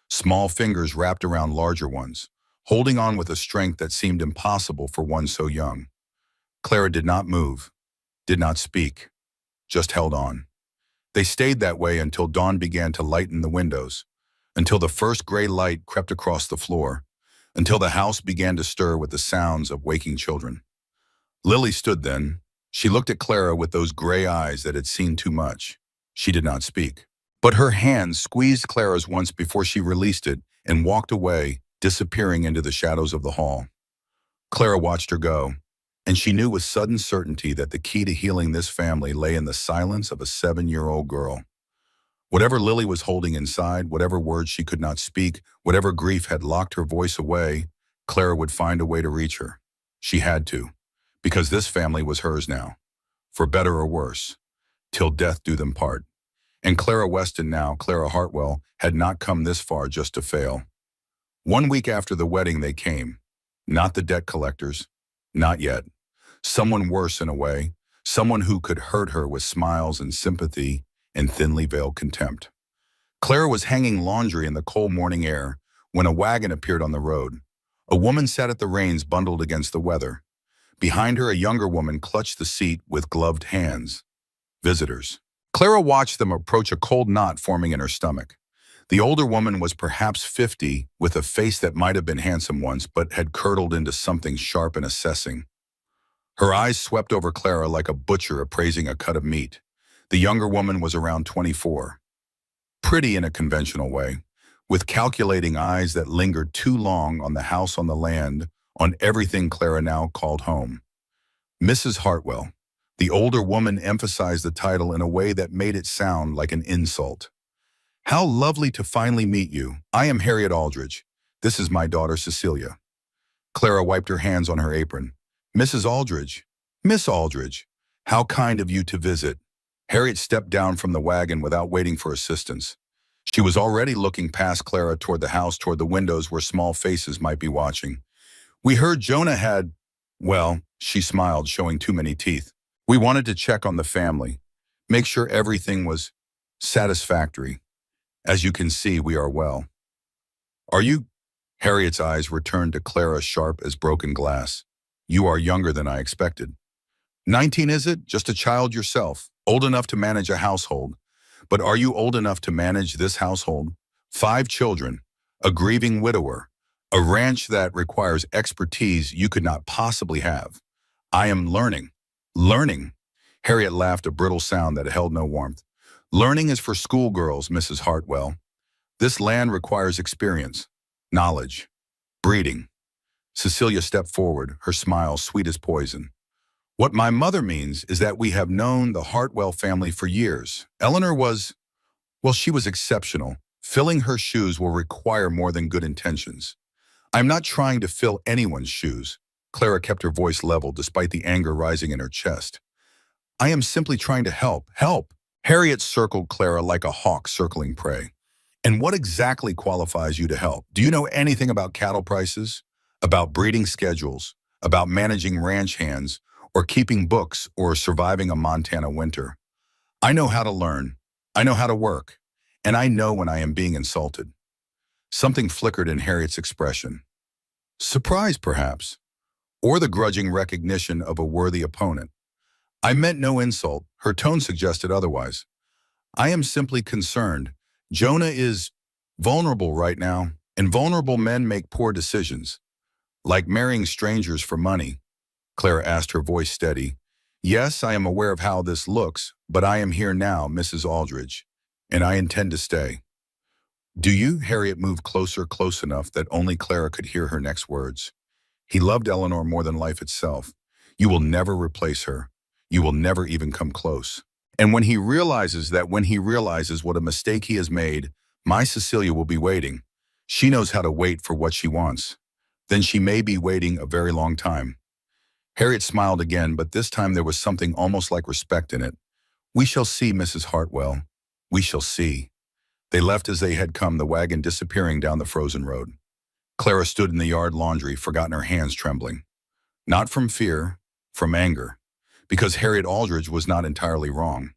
Small fingers wrapped around larger ones, holding on with a strength that seemed impossible for one so young. Clara did not move, did not speak, just held on. They stayed that way until dawn began to lighten the windows, until the first gray light crept across the floor, until the house began to stir with the sounds of waking children. Lily stood then. She looked at Clara with those gray eyes that had seen too much. She did not speak. But her hand squeezed Clara's once before she released it and walked away, disappearing into the shadows of the hall. Clara watched her go, and she knew with sudden certainty that the key to healing this family lay in the silence of a 7-year-old girl. Whatever Lily was holding inside, whatever words she could not speak, whatever grief had locked her voice away, Clara would find a way to reach her. She had to, because this family was hers now, for better or worse, till death do them part. And Clara Weston now, Clara Hartwell, had not come this far just to fail. 1 week after the wedding they came. Not the debt collectors. Not yet. Someone worse in a way. Someone who could hurt her with smiles and sympathy and thinly veiled contempt. Clara was hanging laundry in the cold morning air when a wagon appeared on the road. A woman sat at the reins, bundled against the weather. Behind her, a younger woman clutched the seat with gloved hands. Visitors. Clara watched them approach, a cold knot forming in her stomach. The older woman was perhaps 50, with a face that might have been handsome once, but had curdled into something sharp and assessing. Her eyes swept over Clara like a butcher appraising a cut of meat. The younger woman was around 24. Pretty in a conventional way, with calculating eyes that lingered too long on the house, on the land, on everything Clara now called home. Mrs. Hartwell. The older woman emphasized the title in a way that made it sound like an insult. How lovely to finally meet you. I am Harriet Aldridge. This is my daughter, Cecilia. Clara wiped her hands on her apron. Mrs. Aldridge. Miss Aldridge. How kind of you to visit. Harriet stepped down from the wagon without waiting for assistance. She was already looking past Clara toward the house, toward the windows where small faces might be watching. We heard Jonah had, well, she smiled, showing too many teeth. We wanted to check on the family, make sure everything was satisfactory. As you can see, we are well. Are you? Harriet's eyes returned to Clara, sharp as broken glass. You are younger than I expected. 19, is it? Just a child yourself, old enough to manage a household. But are you old enough to manage this household? 5 children, a grieving widower, a ranch that requires expertise you could not possibly have. I am learning. Learning. Harriet laughed, a brittle sound that held no warmth. Learning is for schoolgirls, Mrs. Hartwell. This land requires experience, knowledge, breeding. Cecilia stepped forward, her smile sweet as poison. What my mother means is that we have known the Hartwell family for years. Eleanor was, well, she was exceptional. Filling her shoes will require more than good intentions. I'm not trying to fill anyone's shoes. Clara kept her voice level despite the anger rising in her chest. I am simply trying to help. Help! Harriet circled Clara like a hawk circling prey. And what exactly qualifies you to help? Do you know anything about cattle prices? About breeding schedules? About managing ranch hands? Or keeping books? Or surviving a Montana winter? I know how to learn. I know how to work. And I know when I am being insulted. Something flickered in Harriet's expression. Surprise, perhaps, or the grudging recognition of a worthy opponent. I meant no insult. Her tone suggested otherwise. I am simply concerned. Jonah is vulnerable right now, and vulnerable men make poor decisions. Like marrying strangers for money. Clara asked, her voice steady. Yes, I am aware of how this looks, but I am here now, Mrs. Aldridge, and I intend to stay. Do you? Harriet moved closer, close enough that only Clara could hear her next words. He loved Eleanor more than life itself. You will never replace her. You will never even come close. And when he realizes what a mistake he has made, my Cecilia will be waiting. She knows how to wait for what she wants. Then she may be waiting a very long time. Harriet smiled again, but this time there was something almost like respect in it. We shall see, Mrs. Hartwell. We shall see. They left as they had come, the wagon disappearing down the frozen road. Clara stood in the yard laundry, forgotten, her hands trembling. Not from fear, from anger. Because Harriet Aldridge was not entirely wrong.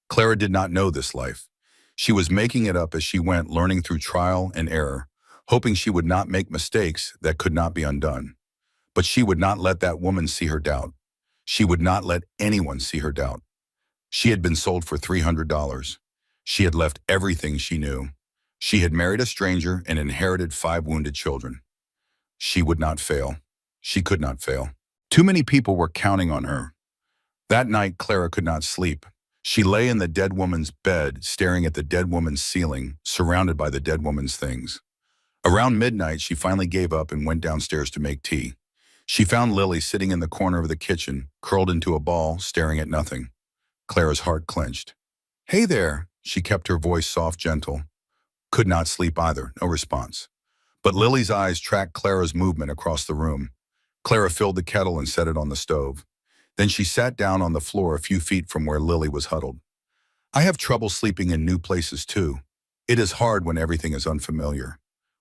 Clara did not know this life. She was making it up as she went, learning through trial and error, hoping she would not make mistakes that could not be undone. But she would not let that woman see her doubt. She would not let anyone see her doubt. She had been sold for $300. She had left everything she knew. She had married a stranger and inherited 5 wounded children. She would not fail. She could not fail. Too many people were counting on her. That night, Clara could not sleep. She lay in the dead woman's bed, staring at the dead woman's ceiling, surrounded by the dead woman's things. Around midnight, she finally gave up and went downstairs to make tea. She found Lily sitting in the corner of the kitchen, curled into a ball, staring at nothing. Clara's heart clenched. Hey there, she kept her voice soft, gentle. Could not sleep either, no response. But Lily's eyes tracked Clara's movement across the room. Clara filled the kettle and set it on the stove. Then she sat down on the floor a few feet from where Lily was huddled. I have trouble sleeping in new places too. It is hard when everything is unfamiliar.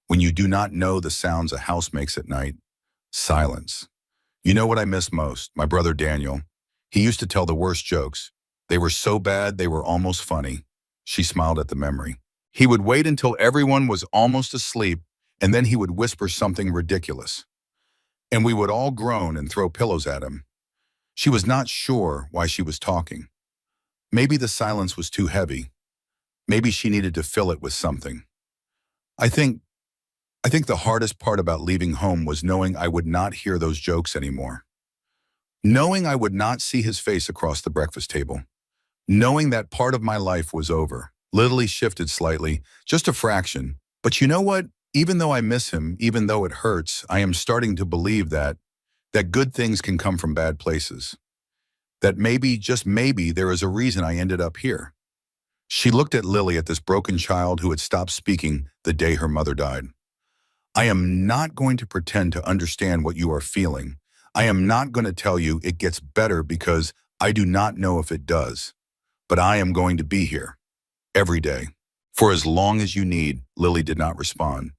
When you do not know the sounds a house makes at night. Silence. You know what I miss most? My brother Daniel. He used to tell the worst jokes. They were so bad they were almost funny. She smiled at the memory. He would wait until everyone was almost asleep, and then he would whisper something ridiculous. And we would all groan and throw pillows at him. She was not sure why she was talking. Maybe the silence was too heavy. Maybe she needed to fill it with something. I think the hardest part about leaving home was knowing I would not hear those jokes anymore. Knowing I would not see his face across the breakfast table. Knowing that part of my life was over. Lily shifted slightly, just a fraction. But you know what? Even though I miss him, even though it hurts, I am starting to believe that good things can come from bad places. That maybe, just maybe, there is a reason I ended up here. She looked at Lily, at this broken child who had stopped speaking the day her mother died. I am not going to pretend to understand what you are feeling. I am not going to tell you it gets better because I do not know if it does, but I am going to be here every day. For as long as you need, Lily did not respond,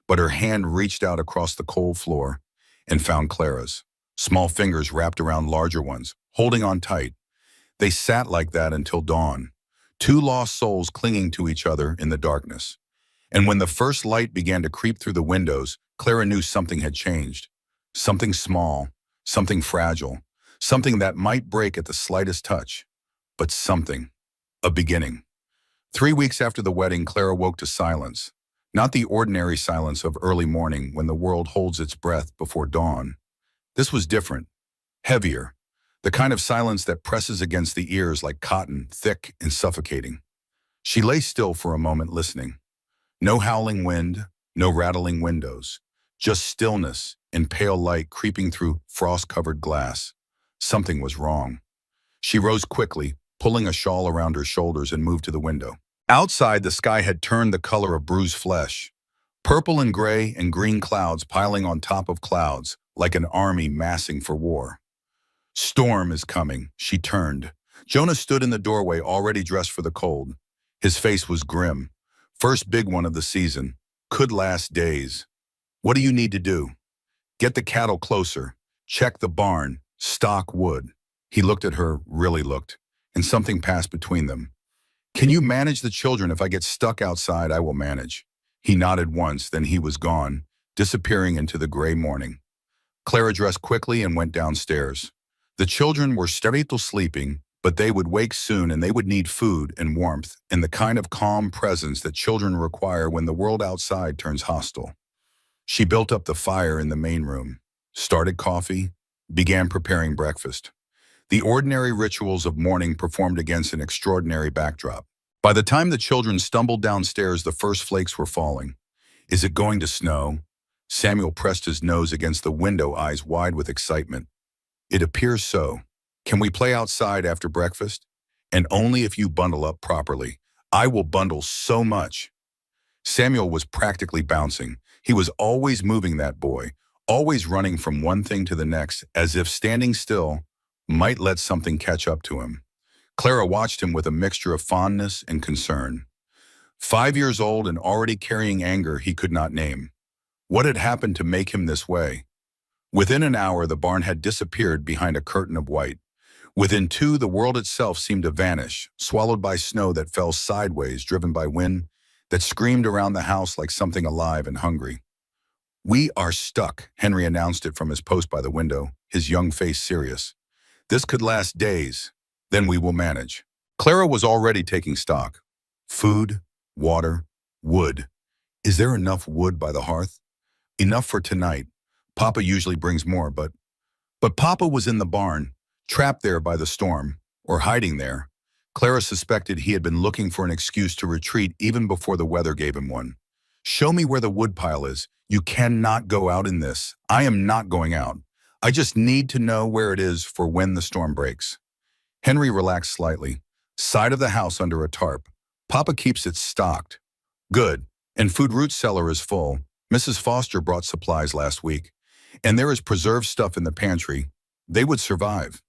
but her hand reached out across the cold floor and found Clara's. Small fingers wrapped around larger ones, holding on tight. They sat like that until dawn, two lost souls clinging to each other in the darkness. And when the first light began to creep through the windows, Clara knew something had changed. Something small, something fragile, something that might break at the slightest touch, but something, a beginning. 3 weeks after the wedding, Clara woke to silence. Not the ordinary silence of early morning when the world holds its breath before dawn. This was different, heavier, the kind of silence that presses against the ears like cotton, thick and suffocating. She lay still for a moment listening. No howling wind, no rattling windows, just stillness and pale light creeping through frost-covered glass. Something was wrong. She rose quickly, pulling a shawl around her shoulders and moved to the window. Outside, the sky had turned the color of bruised flesh. Purple and gray and green clouds piling on top of clouds, like an army massing for war. Storm is coming, she turned. Jonah stood in the doorway, already dressed for the cold. His face was grim. First big one of the season. Could last days. What do you need to do? Get the cattle closer. Check the barn. Stock wood. He looked at her, really looked, and something passed between them. Can you manage the children? If I get stuck outside, I will manage. He nodded once, then he was gone, disappearing into the gray morning. Clara dressed quickly and went downstairs. The children were still sleeping, but they would wake soon and they would need food and warmth and the kind of calm presence that children require when the world outside turns hostile. She built up the fire in the main room, started coffee, began preparing breakfast. The ordinary rituals of morning performed against an extraordinary backdrop. By the time the children stumbled downstairs, the first flakes were falling. Is it going to snow? Samuel pressed his nose against the window, eyes wide with excitement. It appears so. Can we play outside after breakfast? And only if you bundle up properly. I will bundle so much. Samuel was practically bouncing. He was always moving, that boy, always running from one thing to the next, as if standing still might let something catch up to him. Clara watched him with a mixture of fondness and concern. 5 years old and already carrying anger he could not name. What had happened to make him this way? Within an hour, the barn had disappeared behind a curtain of white. Within 2, the world itself seemed to vanish, swallowed by snow that fell sideways, driven by wind that screamed around the house like something alive and hungry. We are stuck, Henry announced it from his post by the window, his young face serious. This could last days. Then we will manage. Clara was already taking stock. Food, water, wood. Is there enough wood by the hearth? Enough for tonight. Papa usually brings more, but Papa was in the barn, trapped there by the storm, or hiding there. Clara suspected he had been looking for an excuse to retreat even before the weather gave him one. Show me where the woodpile is. You cannot go out in this. I am not going out. I just need to know where it is for when the storm breaks. Henry relaxed slightly. Side of the house under a tarp. Papa keeps it stocked. Good. And food root cellar is full. Mrs. Foster brought supplies last week. And there is preserved stuff in the pantry. They would survive.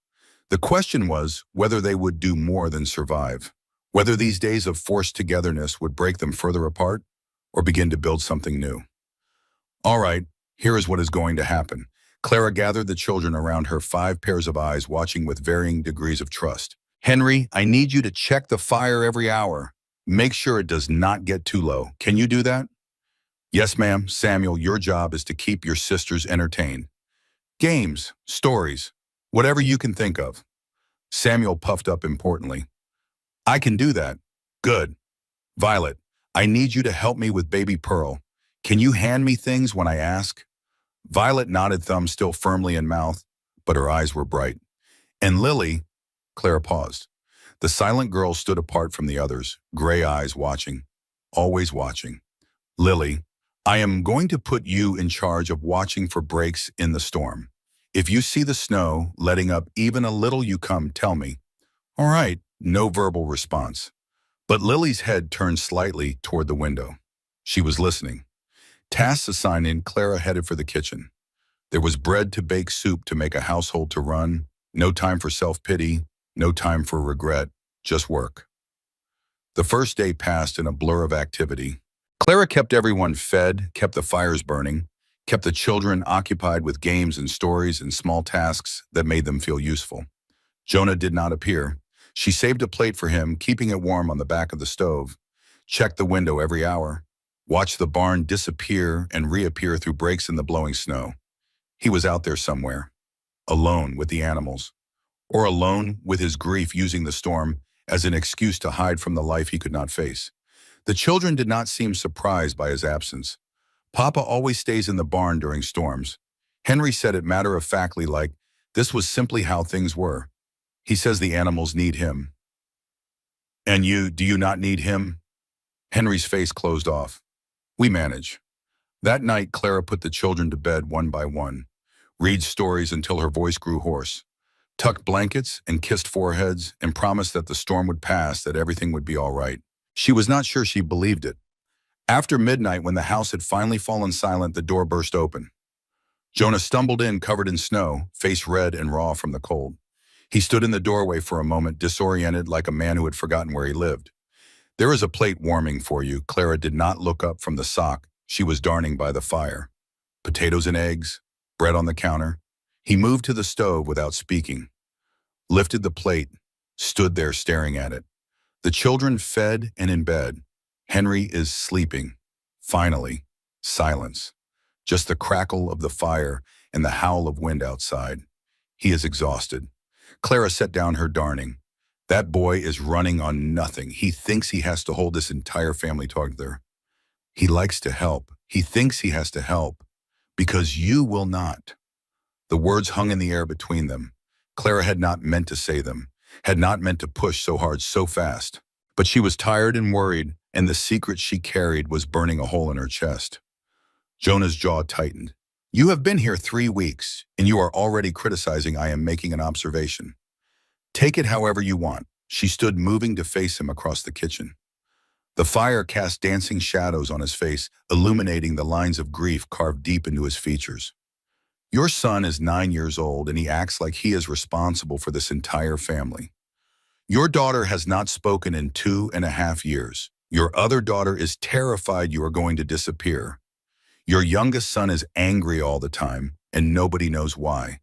The question was whether they would do more than survive. Whether these days of forced togetherness would break them further apart or begin to build something new. All right, here is what is going to happen. Clara gathered the children around her, 5 pairs of eyes watching with varying degrees of trust. Henry, I need you to check the fire every hour. Make sure it does not get too low. Can you do that? Yes, ma'am. Samuel, your job is to keep your sisters entertained. Games, stories, whatever you can think of. Samuel puffed up importantly. I can do that. Good. Violet, I need you to help me with baby Pearl. Can you hand me things when I ask? Violet nodded, thumb still firmly in mouth, but her eyes were bright. And Lily, Clara paused. The silent girl stood apart from the others, gray eyes watching, always watching. Lily, I am going to put you in charge of watching for breaks in the storm. If you see the snow letting up even a little, you come tell me. All right, no verbal response. But Lily's head turned slightly toward the window. She was listening. Tasks assigned in, Clara headed for the kitchen. There was bread to bake, soup to make, a household to run, no time for self-pity, No time for regret, just work. The first day passed in a blur of activity. Clara kept everyone fed, kept the fires burning, kept the children occupied with games and stories and small tasks that made them feel useful. Jonah did not appear. She saved a plate for him, keeping it warm on the back of the stove, checked the window every hour, watched the barn disappear and reappear through breaks in the blowing snow. He was out there somewhere, alone with the animals, or alone with his grief, using the storm as an excuse to hide from the life he could not face. The children did not seem surprised by his absence. Papa always stays in the barn during storms. Henry said it matter-of-factly, like this was simply how things were. He says the animals need him. And do you not need him? Henry's face closed off. We manage. That night, Clara put the children to bed one by one, read stories until her voice grew hoarse, tucked blankets and kissed foreheads and promised that the storm would pass, that everything would be all right. She was not sure she believed it. After midnight, when the house had finally fallen silent, the door burst open. Jonah stumbled in, covered in snow, face red and raw from the cold. He stood in the doorway for a moment, disoriented, like a man who had forgotten where he lived. There is a plate warming for you. Clara did not look up from the sock she was darning by the fire. Potatoes and eggs, bread on the counter. He moved to the stove without speaking, lifted the plate, stood there staring at it. The children fed and in bed. Henry is sleeping. Finally, silence. Just the crackle of the fire and the howl of wind outside. He is exhausted. Clara set down her darning. That boy is running on nothing. He thinks he has to hold this entire family together. He likes to help. He thinks he has to help. Because you will not. The words hung in the air between them. Clara had not meant to say them, had not meant to push so hard, so fast. But she was tired and worried, and the secret she carried was burning a hole in her chest. Jonah's jaw tightened. You have been here 3 weeks, and you are already criticizing. I am making an observation. Take it however you want. She stood, moving to face him across the kitchen. The fire cast dancing shadows on his face, illuminating the lines of grief carved deep into his features. Your son is 9 years old, and he acts like he is responsible for this entire family. Your daughter has not spoken in 2.5 years. Your other daughter is terrified you are going to disappear. Your youngest son is angry all the time, and nobody knows why.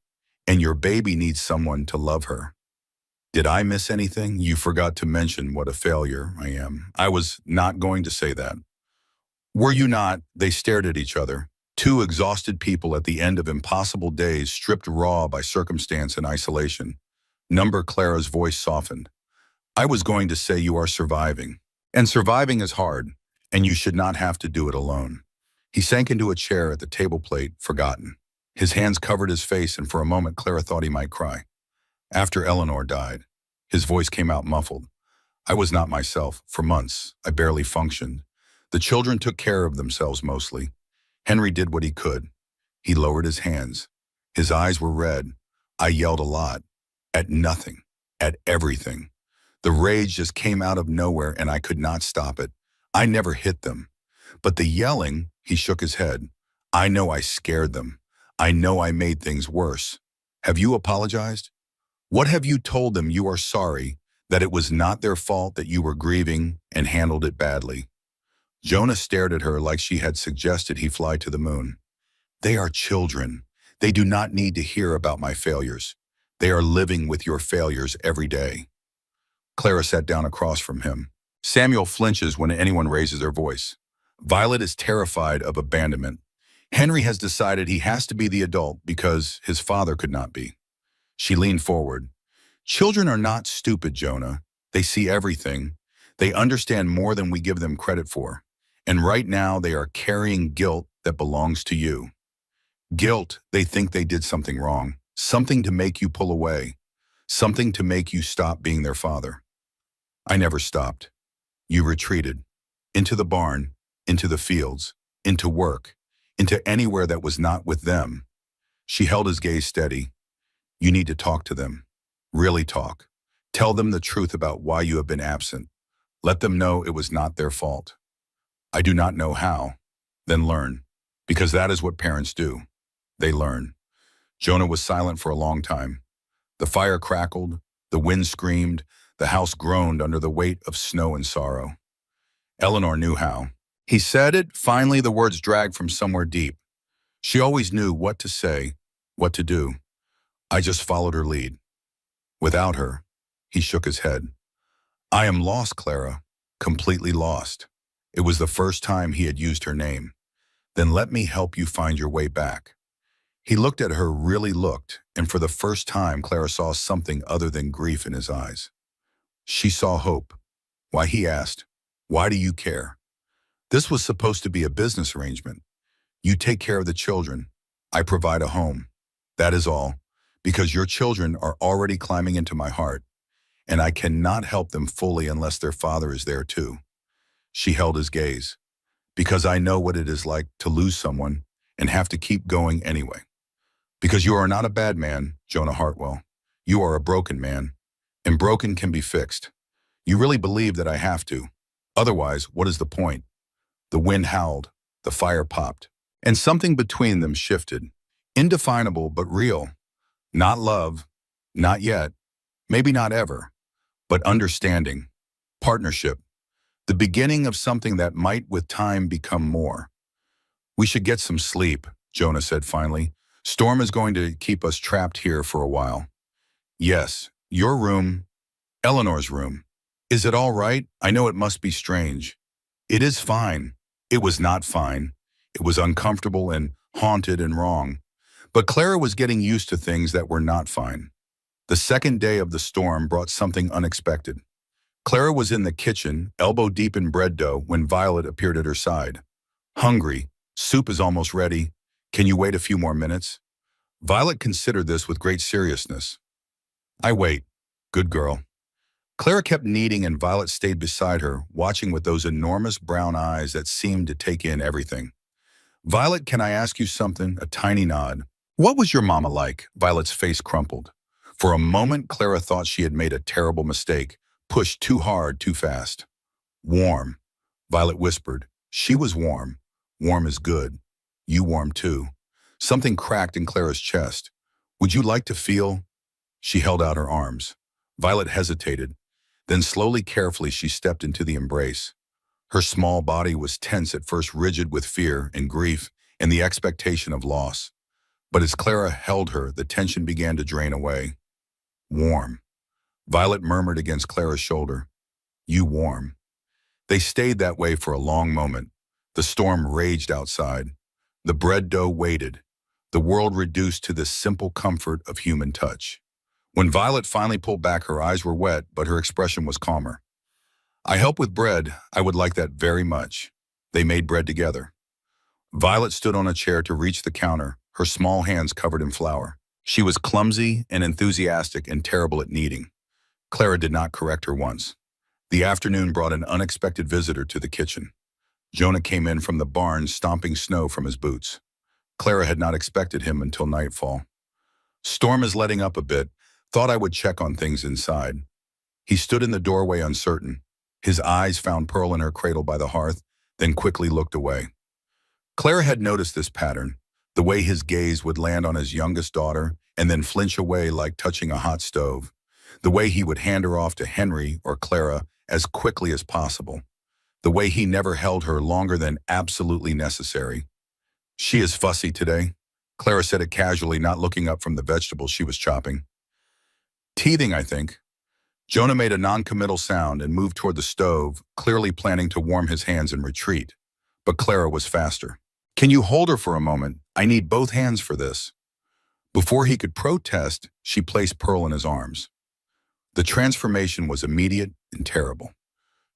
And your baby needs someone to love her. Did I miss anything? You forgot to mention what a failure I am. I was not going to say that. Were you not? They stared at each other. Two exhausted people at the end of impossible days, stripped raw by circumstance and isolation. Clara's voice softened. I was going to say you are surviving. And surviving is hard, and you should not have to do it alone. He sank into a chair at the table plate, forgotten. His hands covered his face, and for a moment Clara thought he might cry. After Eleanor died, his voice came out muffled. I was not myself. For months, I barely functioned. The children took care of themselves mostly. Henry did what he could. He lowered his hands. His eyes were red. I yelled a lot. At nothing. At everything. The rage just came out of nowhere, and I could not stop it. I never hit them. But the yelling, he shook his head. I know I scared them. I know I made things worse. Have you apologized? What have you told them? You are sorry, that it was not their fault, that you were grieving and handled it badly. Jonah stared at her like she had suggested he fly to the moon. They are children. They do not need to hear about my failures. They are living with your failures every day. Clara sat down across from him. Samuel flinches when anyone raises their voice. Violet is terrified of abandonment. Henry has decided he has to be the adult because his father could not be. She leaned forward. Children are not stupid, Jonah. They see everything. They understand more than we give them credit for. And right now they are carrying guilt that belongs to you. Guilt, they think they did something wrong, something to make you pull away, something to make you stop being their father. I never stopped. You retreated. Into the barn, into the fields, into work, into anywhere that was not with them. She held his gaze steady. You need to talk to them. Really talk. Tell them the truth about why you have been absent. Let them know it was not their fault. I do not know how. Then learn. Because that is what parents do. They learn. Jonah was silent for a long time. The fire crackled, The wind screamed, the house groaned under the weight of snow and sorrow. Eleanor knew how. He said it, finally the words dragged from somewhere deep. She always knew what to say, what to do. I just followed her lead. Without her, he shook his head. I am lost, Clara, completely lost. It was the first time he had used her name. Then let me help you find your way back. He looked at her, really looked, and for the first time Clara saw something other than grief in his eyes. She saw hope. Why, he asked, why do you care? This was supposed to be a business arrangement. You take care of the children. I provide a home. That is all, because your children are already climbing into my heart, and I cannot help them fully unless their father is there too. She held his gaze. Because I know what it is like to lose someone and have to keep going anyway. Because you are not a bad man, Jonah Hartwell. You are a broken man, and broken can be fixed. You really believe that I have to. Otherwise, what is the point? The wind howled, the fire popped, and something between them shifted. Indefinable but real. Not love, not yet, maybe not ever, but understanding, partnership, the beginning of something that might with time become more. We should get some sleep, Jonah said finally. Storm is going to keep us trapped here for a while. Yes, your room, Eleanor's room. Is it all right? I know it must be strange. It is fine. It was not fine. It was uncomfortable and haunted and wrong. But Clara was getting used to things that were not fine. The second day of the storm brought something unexpected. Clara was in the kitchen, elbow deep in bread dough, when Violet appeared at her side. Hungry. Soup is almost ready. Can you wait a few more minutes? Violet considered this with great seriousness. I wait. Good girl. Clara kept kneading and Violet stayed beside her, watching with those enormous brown eyes that seemed to take in everything. Violet, can I ask you something? A tiny nod. What was your mama like? Violet's face crumpled. For a moment, Clara thought she had made a terrible mistake, pushed too hard, too fast. Warm. Violet whispered. She was warm. Warm is good. You warm too. Something cracked in Clara's chest. Would you like to feel? She held out her arms. Violet hesitated. Then slowly, carefully, she stepped into the embrace. Her small body was tense at first, rigid with fear and grief and the expectation of loss. But as Clara held her, the tension began to drain away. Warm. Violet murmured against Clara's shoulder. You warm. They stayed that way for a long moment. The storm raged outside. The bread dough waited. The world reduced to the simple comfort of human touch. When Violet finally pulled back, her eyes were wet, but her expression was calmer. I help with bread. I would like that very much. They made bread together. Violet stood on a chair to reach the counter, her small hands covered in flour. She was clumsy and enthusiastic and terrible at kneading. Clara did not correct her once. The afternoon brought an unexpected visitor to the kitchen. Jonah came in from the barn, stomping snow from his boots. Clara had not expected him until nightfall. Storm is letting up a bit. Thought I would check on things inside. He stood in the doorway uncertain. His eyes found Pearl in her cradle by the hearth, then quickly looked away. Clara had noticed this pattern, the way his gaze would land on his youngest daughter and then flinch away like touching a hot stove, the way he would hand her off to Henry or Clara as quickly as possible, the way he never held her longer than absolutely necessary. She is fussy today. Clara said it casually, not looking up from the vegetables she was chopping. Teething, I think. Jonah made a non-committal sound and moved toward the stove, clearly planning to warm his hands and retreat. But Clara was faster. Can you hold her for a moment? I need both hands for this. Before he could protest, she placed Pearl in his arms. The transformation was immediate and terrible.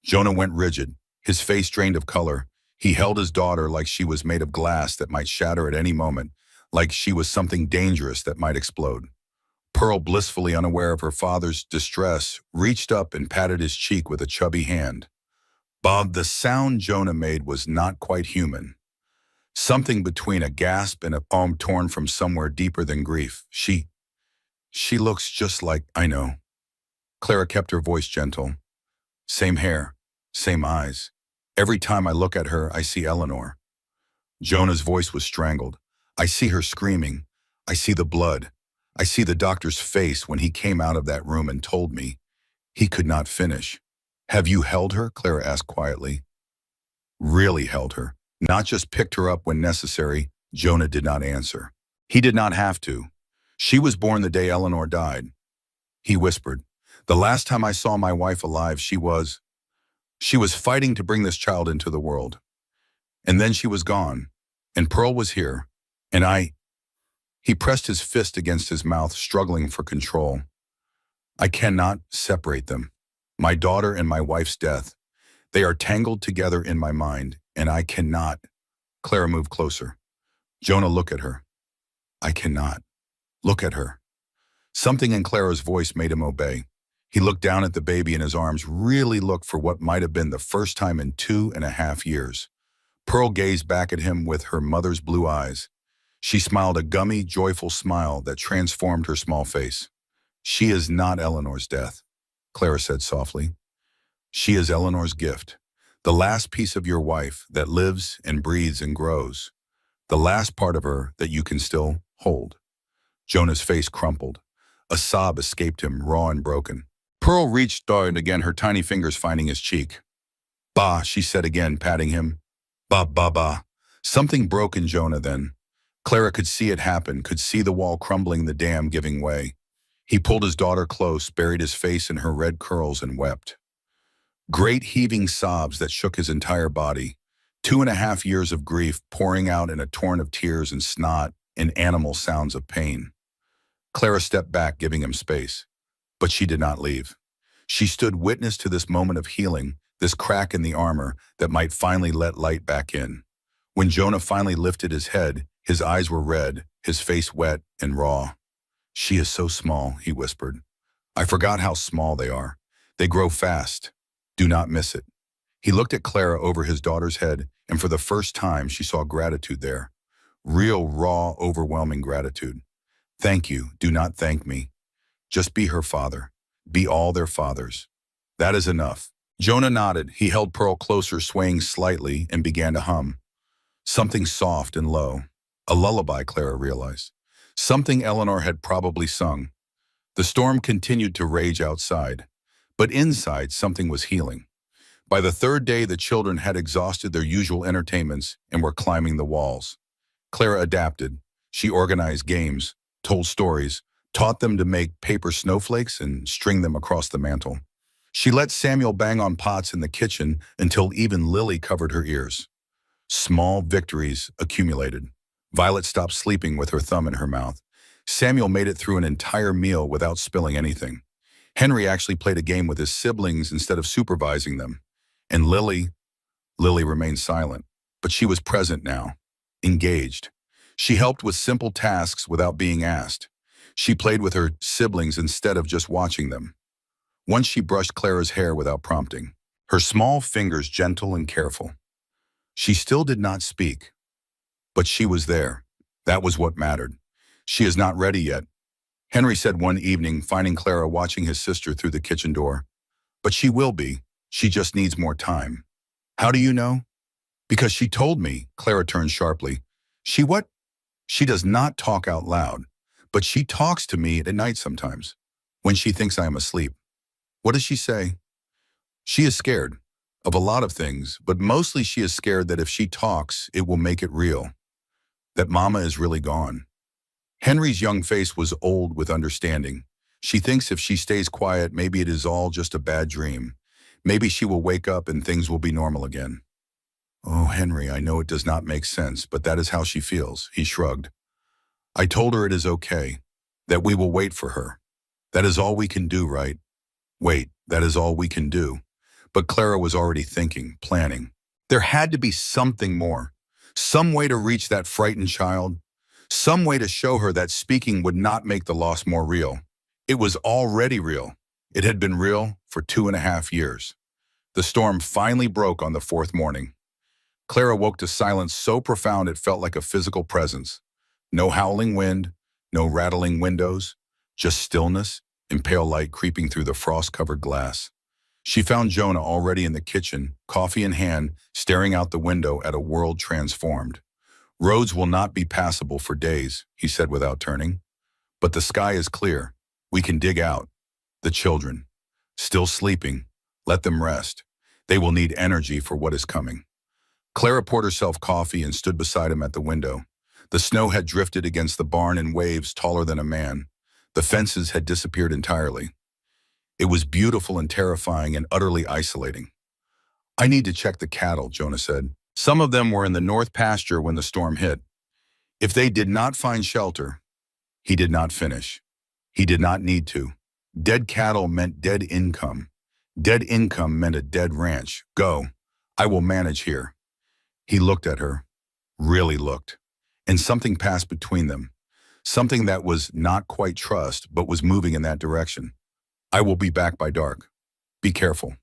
Jonah went rigid, his face drained of color. He held his daughter like she was made of glass that might shatter at any moment, like she was something dangerous that might explode. Pearl, blissfully unaware of her father's distress, reached up and patted his cheek with a chubby hand. Bob, the sound Jonah made was not quite human. Something between a gasp and a poem torn from somewhere deeper than grief. She looks just like I know. Clara kept her voice gentle. Same hair, same eyes. Every time I look at her, I see Eleanor. Jonah's voice was strangled. I see her screaming. I see the blood. I see the doctor's face when he came out of that room and told me he could not finish. Have you held her? Clara asked quietly. Really held her. Not just picked her up when necessary. Jonah did not answer. He did not have to. She was born the day Eleanor died. He whispered. The last time I saw my wife alive, she was fighting to bring this child into the world. And then she was gone. And Pearl was here. And he pressed his fist against his mouth, struggling for control. I cannot separate them. My daughter and my wife's death. They are tangled together in my mind, and I cannot. Clara moved closer. Jonah, look at her. I cannot. Look at her. Something in Clara's voice made him obey. He looked down at the baby in his arms, really looked for what might have been the first time in 2.5 years. Pearl gazed back at him with her mother's blue eyes. She smiled a gummy, joyful smile that transformed her small face. She is not Eleanor's death, Clara said softly. She is Eleanor's gift. The last piece of your wife that lives and breathes and grows. The last part of her that you can still hold. Jonah's face crumpled. A sob escaped him, raw and broken. Pearl reached down again, her tiny fingers finding his cheek. Bah, she said again, patting him. Bah, bah, bah. Something broke in Jonah then. Clara could see it happen, could see the wall crumbling, the dam giving way. He pulled his daughter close, buried his face in her red curls and wept. Great heaving sobs that shook his entire body. 2.5 years of grief pouring out in a torrent of tears and snot and animal sounds of pain. Clara stepped back, giving him space. But she did not leave. She stood witness to this moment of healing, this crack in the armor that might finally let light back in. When Jonah finally lifted his head, his eyes were red, his face wet and raw. She is so small, he whispered. I forgot how small they are. They grow fast. Do not miss it. He looked at Clara over his daughter's head, and for the first time she saw gratitude there. Real, raw, overwhelming gratitude. Thank you. Do not thank me. Just be her father. Be all their fathers. That is enough. Jonah nodded. He held Pearl closer, swaying slightly, and began to hum. Something soft and low. A lullaby, Clara realized. Something Eleanor had probably sung. The storm continued to rage outside, but inside something was healing. By the third day, the children had exhausted their usual entertainments and were climbing the walls. Clara adapted. She organized games, told stories, taught them to make paper snowflakes and string them across the mantel. She let Samuel bang on pots in the kitchen until even Lily covered her ears. Small victories accumulated. Violet stopped sleeping with her thumb in her mouth. Samuel made it through an entire meal without spilling anything. Henry actually played a game with his siblings instead of supervising them. And Lily remained silent, but she was present now, engaged. She helped with simple tasks without being asked. She played with her siblings instead of just watching them. Once she brushed Clara's hair without prompting, her small fingers gentle and careful. She still did not speak, but she was there. That was what mattered. She is not ready yet, Henry said one evening, finding Clara watching his sister through the kitchen door. But she will be. She just needs more time. How do you know? Because she told me, Clara turned sharply. She what? She does not talk out loud, but she talks to me at night sometimes, when she thinks I am asleep. What does she say? She is scared of a lot of things, but mostly she is scared that if she talks, it will make it real. That Mama is really gone. Henry's young face was old with understanding. She thinks if she stays quiet, maybe it is all just a bad dream. Maybe she will wake up and things will be normal again. Oh, Henry, I know it does not make sense, but that is how she feels, he shrugged. I told her it is okay, that we will wait for her. That is all we can do, right? Wait, that is all we can do. But Clara was already thinking, planning. There had to be something more, some way to reach that frightened child, some way to show her that speaking would not make the loss more real. It was already real. It had been real for 2.5 years. The storm finally broke on the 4th morning. Clara woke to silence so profound it felt like a physical presence. No howling wind, no rattling windows, just stillness and pale light creeping through the frost-covered glass. She found Jonah already in the kitchen, coffee in hand, staring out the window at a world transformed. Roads will not be passable for days, he said without turning. But the sky is clear. We can dig out. The children, still sleeping, let them rest. They will need energy for what is coming. Clara poured herself coffee and stood beside him at the window. The snow had drifted against the barn in waves taller than a man. The fences had disappeared entirely. It was beautiful and terrifying and utterly isolating. I need to check the cattle, Jonah said. Some of them were in the north pasture when the storm hit. If they did not find shelter, he did not finish. He did not need to. Dead cattle meant dead income. Dead income meant a dead ranch. Go. I will manage here. He looked at her, really looked, and something passed between them. Something that was not quite trust, but was moving in that direction. I will be back by dark. Be careful.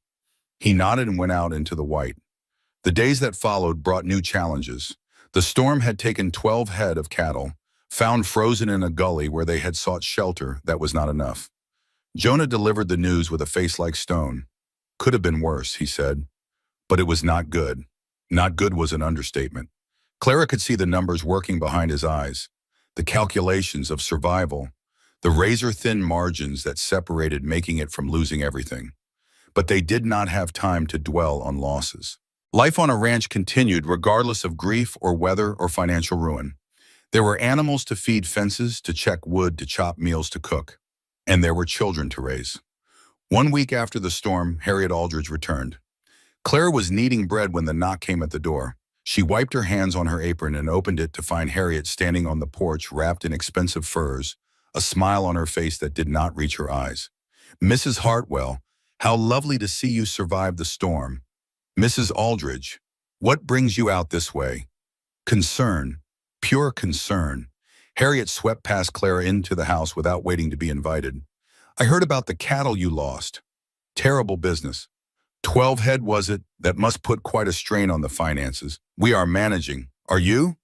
He nodded and went out into the white. The days that followed brought new challenges. The storm had taken 12 head of cattle, found frozen in a gully where they had sought shelter. That was not enough. Jonah delivered the news with a face like stone. Could have been worse, he said. But it was not good. Not good was an understatement. Clara could see the numbers working behind his eyes, the calculations of survival, the razor-thin margins that separated making it from losing everything. But they did not have time to dwell on losses. Life on a ranch continued regardless of grief or weather or financial ruin. There were animals to feed, fences to check wood, to chop meals to cook. And there were children to raise. 1 week after the storm, Harriet Aldridge returned. Clara was kneading bread when the knock came at the door. She wiped her hands on her apron and opened it to find Harriet standing on the porch wrapped in expensive furs, a smile on her face that did not reach her eyes. Mrs. Hartwell, how lovely to see you survive the storm. Mrs. Aldridge, what brings you out this way? Concern, pure concern. Harriet swept past Clara into the house without waiting to be invited. I heard about the cattle you lost. Terrible business. 12 head was it? That must put quite a strain on the finances. We are managing. Are you?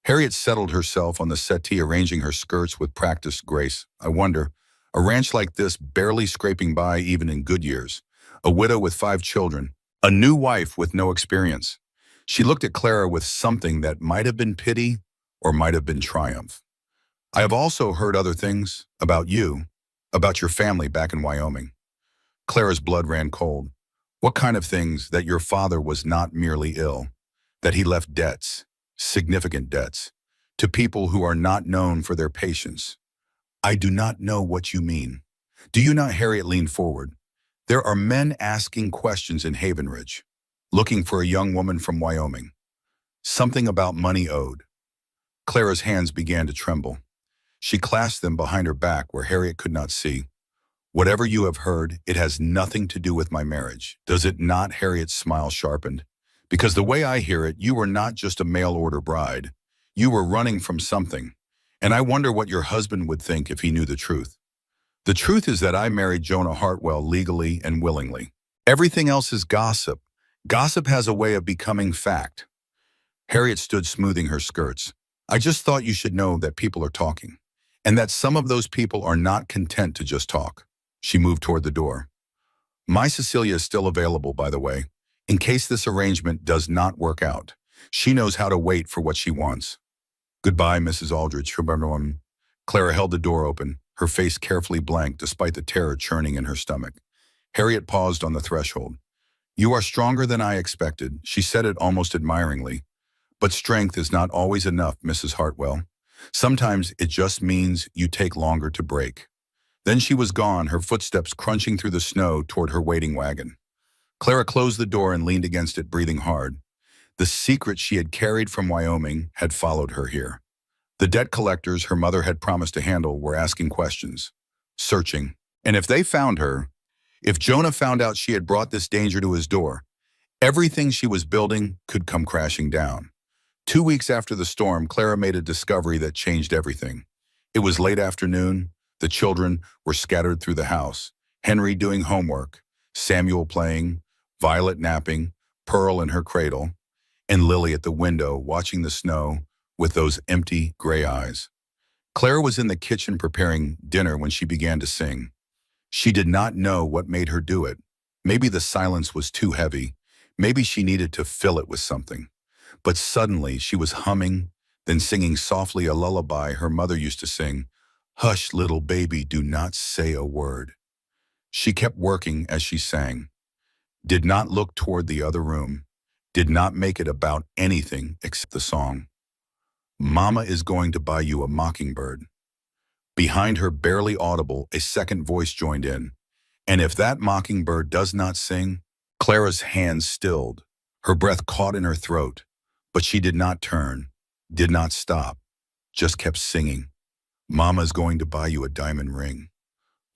Harriet settled herself on the settee, arranging her skirts with practiced grace. I wonder, a ranch like this barely scraping by even in good years. A widow with 5 children. A new wife with no experience. She looked at Clara with something that might have been pity or might have been triumph. I have also heard other things about you, about your family back in Wyoming. Clara's blood ran cold. What kind of things? That your father was not merely ill, that he left debts, significant debts, to people who are not known for their patience. I do not know what you mean. Do you not? Harriet leaned forward. There are men asking questions in Haven Ridge, looking for a young woman from Wyoming. Something about money owed. Clara's hands began to tremble. She clasped them behind her back where Harriet could not see. Whatever you have heard, it has nothing to do with my marriage. Does it not? Harriet's smile sharpened. Because the way I hear it, you were not just a mail-order bride. You were running from something. And I wonder what your husband would think if he knew the truth. The truth is that I married Jonah Hartwell legally and willingly. Everything else is gossip. Gossip has a way of becoming fact. Harriet stood smoothing her skirts. I just thought you should know that people are talking, and that some of those people are not content to just talk. She moved toward the door. My Cecilia is still available, by the way, in case this arrangement does not work out. She knows how to wait for what she wants. Goodbye, Mrs. Aldridge. Clara held the door open, her face carefully blank despite the terror churning in her stomach. Harriet paused on the threshold. You are stronger than I expected. She said it almost admiringly. But strength is not always enough, Mrs. Hartwell. Sometimes it just means you take longer to break. Then she was gone, her footsteps crunching through the snow toward her waiting wagon. Clara closed the door and leaned against it, breathing hard. The secret she had carried from Wyoming had followed her here. The debt collectors her mother had promised to handle were asking questions, searching. And if they found her, if Jonah found out she had brought this danger to his door, everything she was building could come crashing down. 2 weeks after the storm, Clara made a discovery that changed everything. It was late afternoon. The children were scattered through the house. Henry doing homework, Samuel playing, Violet napping, Pearl in her cradle, and Lily at the window watching the snow with those empty gray eyes. Clara was in the kitchen preparing dinner when she began to sing. She did not know what made her do it. Maybe the silence was too heavy. Maybe she needed to fill it with something. But suddenly she was humming, then singing softly a lullaby her mother used to sing. Hush, little baby, do not say a word. She kept working as she sang, did not look toward the other room, did not make it about anything except the song. Mama is going to buy you a mockingbird. Behind her, barely audible, a second voice joined in. And if that mockingbird does not sing, Clara's hands stilled, her breath caught in her throat, but she did not turn, did not stop, just kept singing. Mama's going to buy you a diamond ring.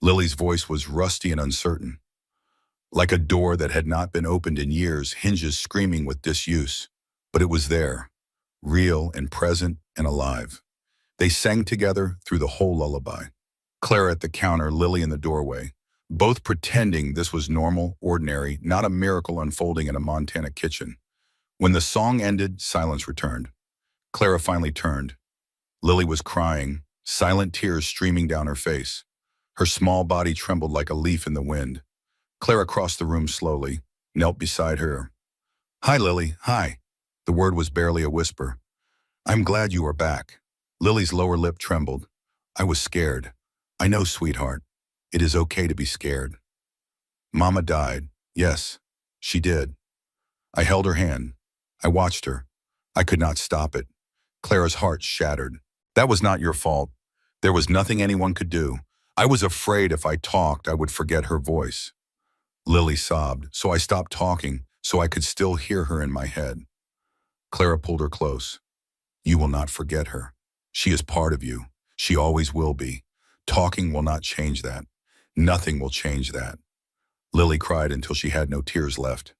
Lily's voice was rusty and uncertain, like a door that had not been opened in years, hinges screaming with disuse. But it was there, real and present and alive. They sang together through the whole lullaby. Clara at the counter, Lily in the doorway, both pretending this was normal, ordinary, not a miracle unfolding in a Montana kitchen. When the song ended, silence returned. Clara finally turned. Lily was crying, silent tears streaming down her face. Her small body trembled like a leaf in the wind. Clara crossed the room slowly, knelt beside her. "Hi, Lily, hi." The word was barely a whisper. "I'm glad you are back." Lily's lower lip trembled. "I was scared." "I know, sweetheart. It is okay to be scared." "Mama died." "Yes, she did." I held her hand. I watched her. I could not stop it. Clara's heart shattered. "That was not your fault. There was nothing anyone could do. I was afraid if I talked, I would forget her voice." Lily sobbed, so I stopped talking so I could still hear her in my head. Clara pulled her close. "You will not forget her. She is part of you. She always will be. Talking will not change that. Nothing will change that." Lily cried until she had no tears left.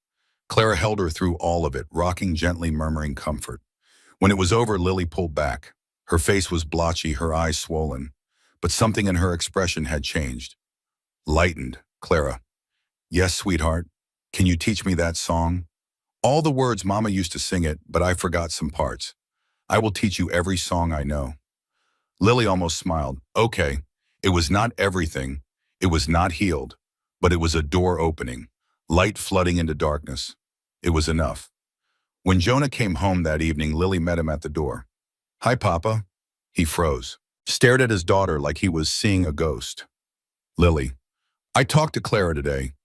Clara held her through all of it, rocking gently, murmuring comfort. When it was over, Lily pulled back. Her face was blotchy, her eyes swollen. But something in her expression had changed. Lightened. "Clara." "Yes, sweetheart. Can you teach me that song?" "All the words, Mama used to sing it, but I forgot some parts. I will teach you every song I know." Lily almost smiled. "Okay." It was not everything. It was not healed. But it was a door opening, light flooding into darkness. It was enough. When Jonah came home that evening, Lily met him at the door. "Hi, Papa." He froze, stared at his daughter like he was seeing a ghost. "Lily, I talked to Clara today.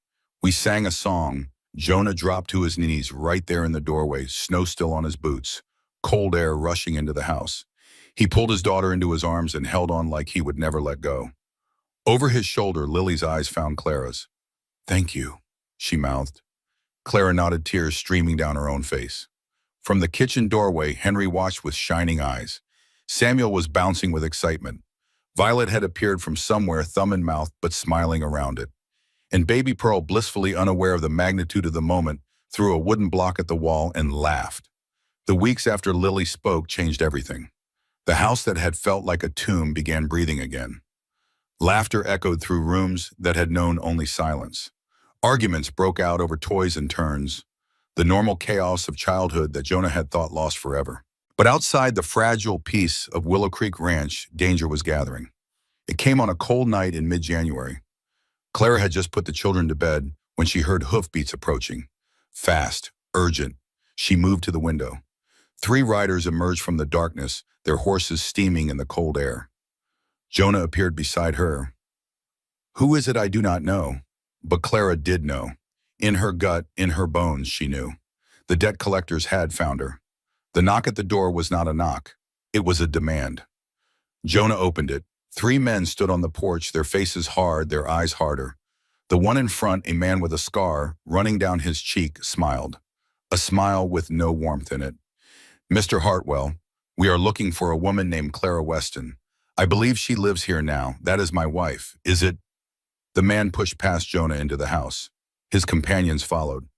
We sang a song." Jonah dropped to his knees right there in the doorway, snow still on his boots, cold air rushing into the house. He pulled his daughter into his arms and held on like he would never let go. Over his shoulder, Lily's eyes found Clara's. "Thank you," she mouthed. Clara nodded, tears streaming down her own face. From the kitchen doorway, Henry watched with shining eyes. Samuel was bouncing with excitement. Violet had appeared from somewhere, thumb in mouth, but smiling around it. And baby Pearl, blissfully unaware of the magnitude of the moment, threw a wooden block at the wall and laughed. The weeks after Lily spoke changed everything. The house that had felt like a tomb began breathing again. Laughter echoed through rooms that had known only silence. Arguments broke out over toys and turns, the normal chaos of childhood that Jonah had thought lost forever. But outside the fragile peace of Willow Creek Ranch, danger was gathering. It came on a cold night in mid-January. Clara had just put the children to bed when she heard hoofbeats approaching. Fast, urgent. She moved to the window. 3 riders emerged from the darkness, their horses steaming in the cold air. Jonah appeared beside her. Who is it? I do not know. But Clara did know. In her gut, in her bones, she knew. The debt collectors had found her. The knock at the door was not a knock. It was a demand. Jonah opened it. 3 men stood on the porch, their faces hard, their eyes harder. The one in front, a man with a scar running down his cheek, smiled. A smile with no warmth in it. "Mr. Hartwell, we are looking for a woman named Clara Weston. I believe she lives here now. That is my wife. Is it?" The man pushed past Jonah into the house. His companions followed.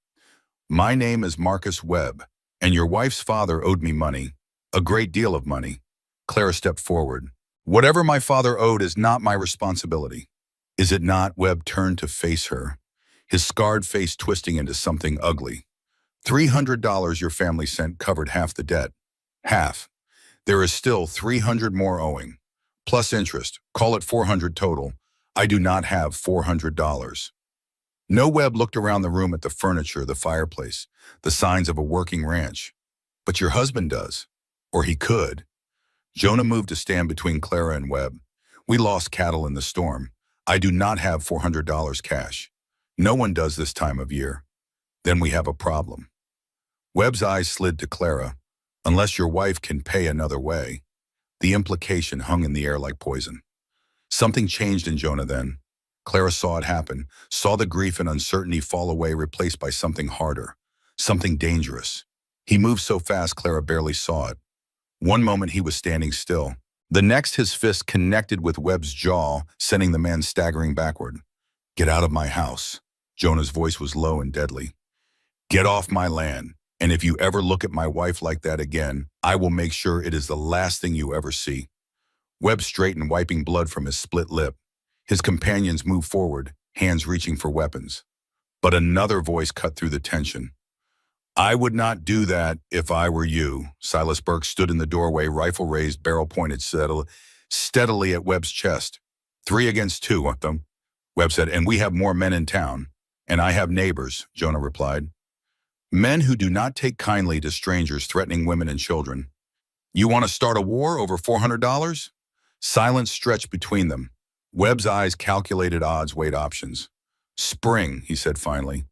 "My name is Marcus Webb, and your wife's father owed me money. A great deal of money." Clara stepped forward. "Whatever my father owed is not my responsibility." "Is it not?" Webb turned to face her, his scarred face twisting into something ugly. $300 your family sent covered half the debt. Half. There is still 300 more owing. Plus interest. Call it 400 total. I do not have $400. No. Webb looked around the room at the furniture, the fireplace, the signs of a working ranch. "But your husband does. Or he could." Jonah moved to stand between Clara and Webb. We lost cattle in the storm. I do not have $400 cash. No one does this time of year. Then we have a problem. Webb's eyes slid to Clara. Unless your wife can pay another way. The implication hung in the air like poison. Something changed in Jonah then. Clara saw it happen, saw the grief and uncertainty fall away, replaced by something harder, something dangerous. He moved so fast Clara barely saw it. One moment he was standing still. The next his fist connected with Webb's jaw, sending the man staggering backward. Get out of my house. Jonah's voice was low and deadly. Get off my land, and if you ever look at my wife like that again, I will make sure it is the last thing you ever see. Webb straightened, wiping blood from his split lip. His companions moved forward, hands reaching for weapons. But another voice cut through the tension. I would not do that if I were you. Silas Burke stood in the doorway, rifle raised, barrel pointed steadily at Webb's chest. 3 against 2, Webb said, and we have more men in town. And I have neighbors, Jonah replied. Men who do not take kindly to strangers threatening women and children. You want to start a war over $400? Silence stretched between them. Webb's eyes calculated odds, weighed options. Spring, he said finally.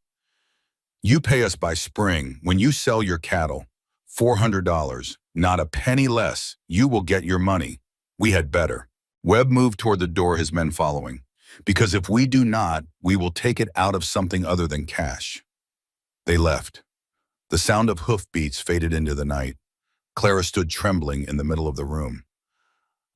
You pay us by spring. When you sell your cattle, $400, not a penny less. You will get your money. We had better. Webb moved toward the door, his men following. Because if we do not, we will take it out of something other than cash. They left. The sound of hoofbeats faded into the night. Clara stood trembling in the middle of the room.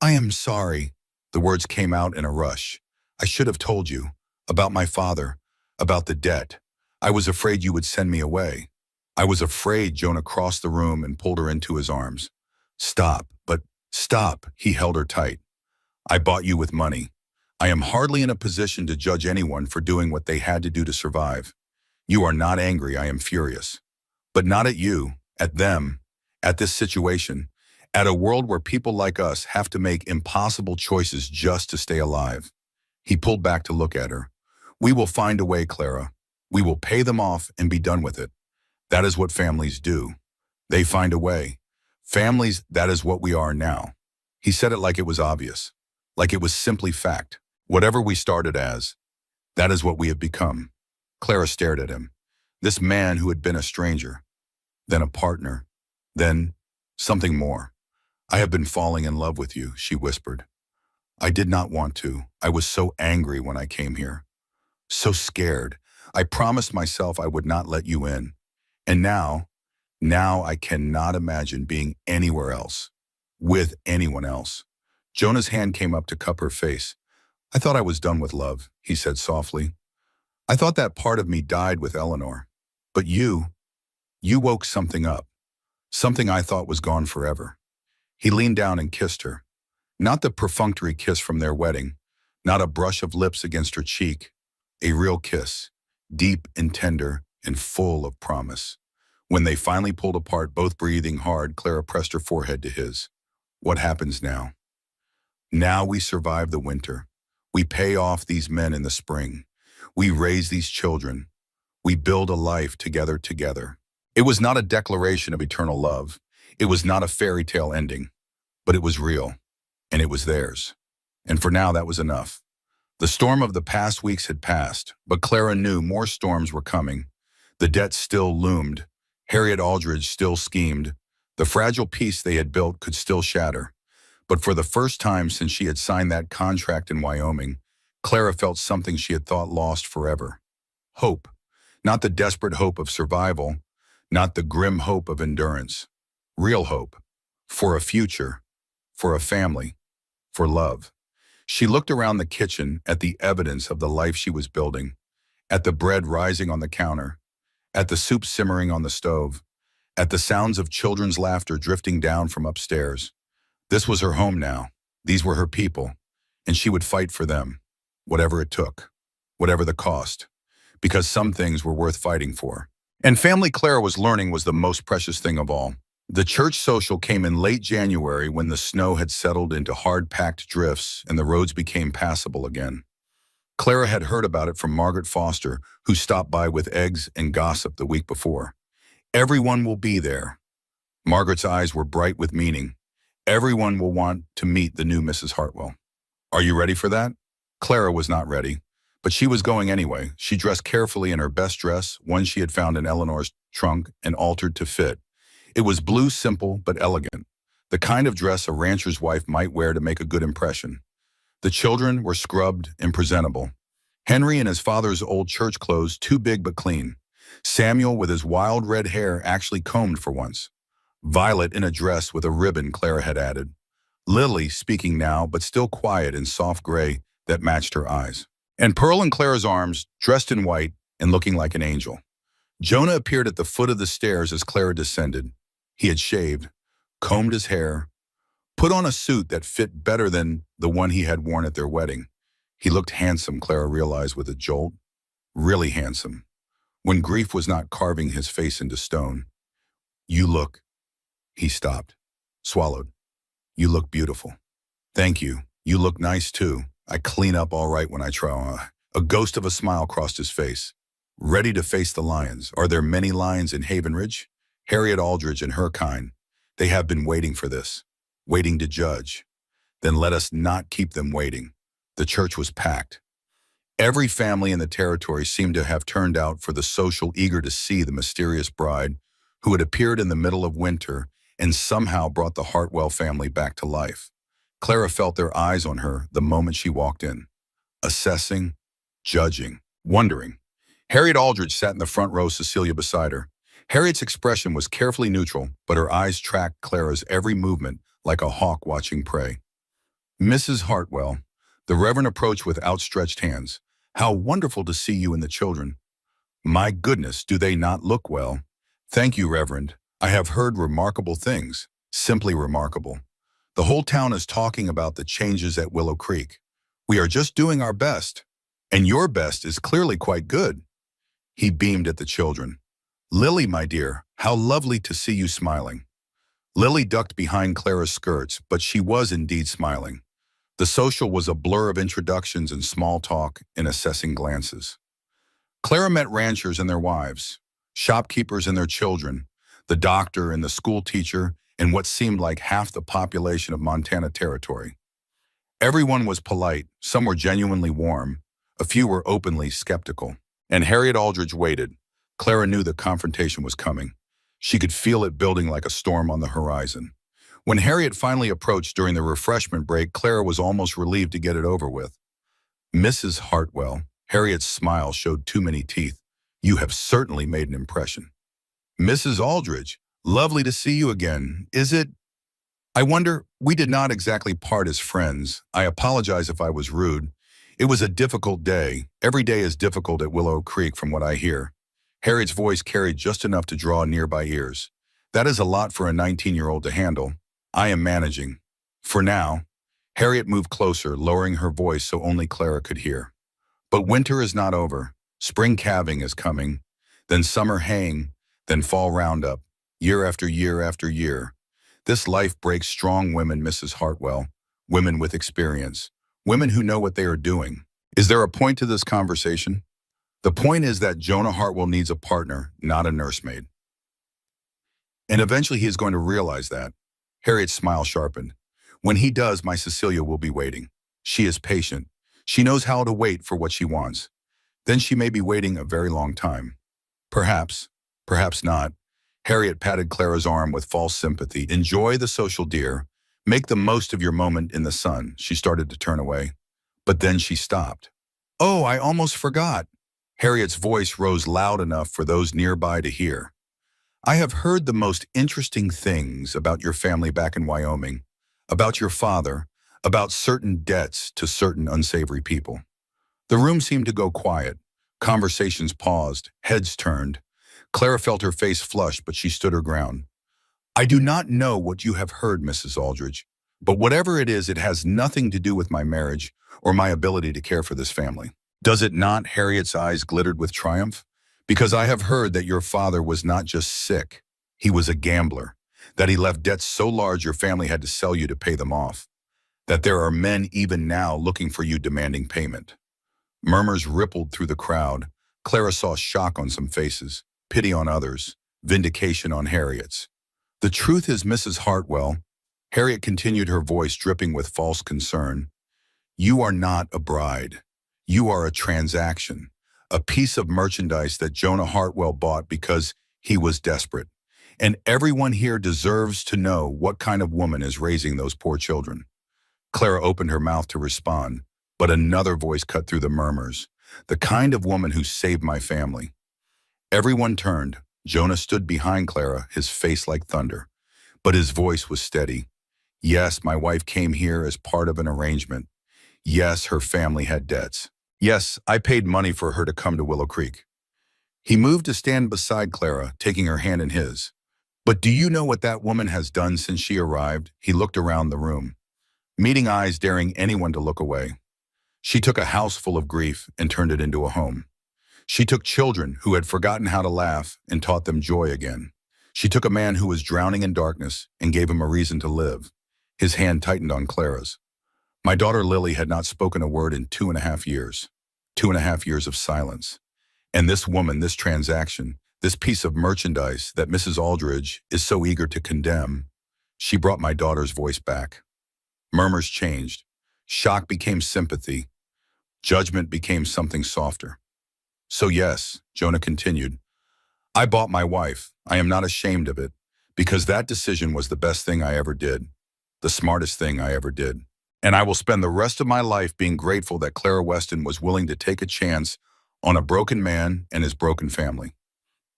I am sorry. The words came out in a rush. I should have told you. About my father. About the debt. I was afraid you would send me away. I was afraid. Jonah crossed the room and pulled her into his arms. Stop, but stop. He held her tight. I bought you with money. I am hardly in a position to judge anyone for doing what they had to do to survive. You are not angry. I am furious. But not at you, at them, at this situation, at a world where people like us have to make impossible choices just to stay alive. He pulled back to look at her. We will find a way, Clara. We will pay them off and be done with it. That is what families do. They find a way. Families, that is what we are now. He said it like it was obvious, like it was simply fact. Whatever we started as, that is what we have become. Clara stared at him. This man who had been a stranger, then a partner, then something more. I have been falling in love with you, she whispered. I did not want to. I was so angry when I came here. So scared. I promised myself I would not let you in. And now I cannot imagine being anywhere else, with anyone else. Jonah's hand came up to cup her face. I thought I was done with love, he said softly. I thought that part of me died with Eleanor. But you woke something up, something I thought was gone forever. He leaned down and kissed her. Not the perfunctory kiss from their wedding, not a brush of lips against her cheek, a real kiss, deep and tender and full of promise. When they finally pulled apart, both breathing hard, Clara pressed her forehead to his. What happens now? Now we survive the winter. We pay off these men in the spring. We raise these children. We build a life together. It was not a declaration of eternal love. It was not a fairy tale ending, but it was real, and it was theirs. And for now, that was enough. The storm of the past weeks had passed, but Clara knew more storms were coming. The debt still loomed. Harriet Aldridge still schemed. The fragile peace they had built could still shatter. But for the first time since she had signed that contract in Wyoming, Clara felt something she had thought lost forever. Hope. Not the desperate hope of survival, not the grim hope of endurance. Real hope. For a future. For a family. For love. She looked around the kitchen at the evidence of the life she was building, at the bread rising on the counter, at the soup simmering on the stove, at the sounds of children's laughter drifting down from upstairs. This was her home now. These were her people, and she would fight for them, whatever it took, whatever the cost, because some things were worth fighting for. And family, Clara was learning, was the most precious thing of all. The church social came in late January when the snow had settled into hard-packed drifts and the roads became passable again. Clara had heard about it from Margaret Foster, who stopped by with eggs and gossip the week before. Everyone will be there. Margaret's eyes were bright with meaning. Everyone will want to meet the new Mrs. Hartwell. Are you ready for that? Clara was not ready, but she was going anyway. She dressed carefully in her best dress, one she had found in Eleanor's trunk and altered to fit. It was blue, simple, but elegant, the kind of dress a rancher's wife might wear to make a good impression. The children were scrubbed and presentable. Henry in his father's old church clothes, too big but clean. Samuel with his wild red hair actually combed for once. Violet in a dress with a ribbon Clara had added. Lily speaking now, but still quiet in soft gray that matched her eyes. And Pearl in Clara's arms, dressed in white and looking like an angel. Jonah appeared at the foot of the stairs as Clara descended. He had shaved, combed his hair, put on a suit that fit better than the one he had worn at their wedding. He looked handsome, Clara realized with a jolt. Really handsome. When grief was not carving his face into stone. You look. He stopped, swallowed. You look beautiful. Thank you. You look nice too. I clean up all right when I try. A ghost of a smile crossed his face. Ready to face the lions. Are there many lions in Haven Ridge? Harriet Aldridge and her kind. They have been waiting for this. Waiting to judge. Then let us not keep them waiting. The church was packed. Every family in the territory seemed to have turned out for the social, eager to see the mysterious bride who had appeared in the middle of winter and somehow brought the Hartwell family back to life. Clara felt their eyes on her the moment she walked in. Assessing, judging, wondering. Harriet Aldridge sat in the front row, Cecilia beside her. Harriet's expression was carefully neutral, but her eyes tracked Clara's every movement like a hawk watching prey. Mrs. Hartwell, the Reverend approached with outstretched hands. How wonderful to see you and the children. My goodness, do they not look well? Thank you, Reverend. I have heard remarkable things, simply remarkable. The whole town is talking about the changes at Willow Creek. We are just doing our best, and your best is clearly quite good. He beamed at the children. Lily, my dear, how lovely to see you smiling. Lily ducked behind Clara's skirts, but she was indeed smiling. The social was a blur of introductions and small talk and assessing glances. Clara met ranchers and their wives, shopkeepers and their children, the doctor and the school teacher, and what seemed like half the population of Montana Territory. Everyone was polite, some were genuinely warm, a few were openly skeptical. And Harriet Aldridge waited. Clara knew the confrontation was coming. She could feel it building like a storm on the horizon. When Harriet finally approached during the refreshment break, Clara was almost relieved to get it over with. Mrs. Hartwell, Harriet's smile showed too many teeth. You have certainly made an impression. Mrs. Aldridge, lovely to see you again. Is it? I wonder, we did not exactly part as friends. I apologize if I was rude. It was a difficult day. Every day is difficult at Willow Creek from what I hear. Harriet's voice carried just enough to draw nearby ears. That is a lot for a 19-year-old to handle. I am managing. For now. Harriet moved closer, lowering her voice so only Clara could hear. But winter is not over. Spring calving is coming. Then summer haying. Then fall roundup. Year after year after year. This life breaks strong women, Mrs. Hartwell. Women with experience. Women who know what they are doing. Is there a point to this conversation? The point is that Jonah Hartwell needs a partner, not a nursemaid. And eventually he is going to realize that. Harriet's smile sharpened. When he does, my Cecilia will be waiting. She is patient. She knows how to wait for what she wants. Then she may be waiting a very long time. Perhaps, perhaps not. Harriet patted Clara's arm with false sympathy. Enjoy the social, dear. Make the most of your moment in the sun. She started to turn away. But then she stopped. Oh, I almost forgot. Harriet's voice rose loud enough for those nearby to hear. I have heard the most interesting things about your family back in Wyoming, about your father, about certain debts to certain unsavory people. The room seemed to go quiet. Conversations paused, heads turned. Clara felt her face flush, but she stood her ground. I do not know what you have heard, Mrs. Aldridge, but whatever it is, it has nothing to do with my marriage or my ability to care for this family. Does it not? Harriet's eyes glittered with triumph. Because I have heard that your father was not just sick, he was a gambler, that he left debts so large your family had to sell you to pay them off, that there are men even now looking for you demanding payment. Murmurs rippled through the crowd. Clara saw shock on some faces, pity on others, vindication on Harriet's. The truth is, Mrs. Hartwell, Harriet continued, her voice dripping with false concern, You are not a bride. You are a transaction, a piece of merchandise that Jonah Hartwell bought because he was desperate. And everyone here deserves to know what kind of woman is raising those poor children. Clara opened her mouth to respond, but another voice cut through the murmurs. The kind of woman who saved my family. Everyone turned. Jonah stood behind Clara, his face like thunder. But his voice was steady. Yes, my wife came here as part of an arrangement. Yes, her family had debts. Yes, I paid money for her to come to Willow Creek. He moved to stand beside Clara, taking her hand in his. But do you know what that woman has done since she arrived? He looked around the room, meeting eyes daring anyone to look away. She took a house full of grief and turned it into a home. She took children who had forgotten how to laugh and taught them joy again. She took a man who was drowning in darkness and gave him a reason to live. His hand tightened on Clara's. My daughter Lily had not spoken a word in 2.5 years. 2.5 years of silence. And this woman, this transaction, this piece of merchandise that Mrs. Aldridge is so eager to condemn, she brought my daughter's voice back. Murmurs changed. Shock became sympathy. Judgment became something softer. So yes, Jonah continued, I bought my wife. I am not ashamed of it, because that decision was the best thing I ever did, the smartest thing I ever did. And I will spend the rest of my life being grateful that Clara Weston was willing to take a chance on a broken man and his broken family.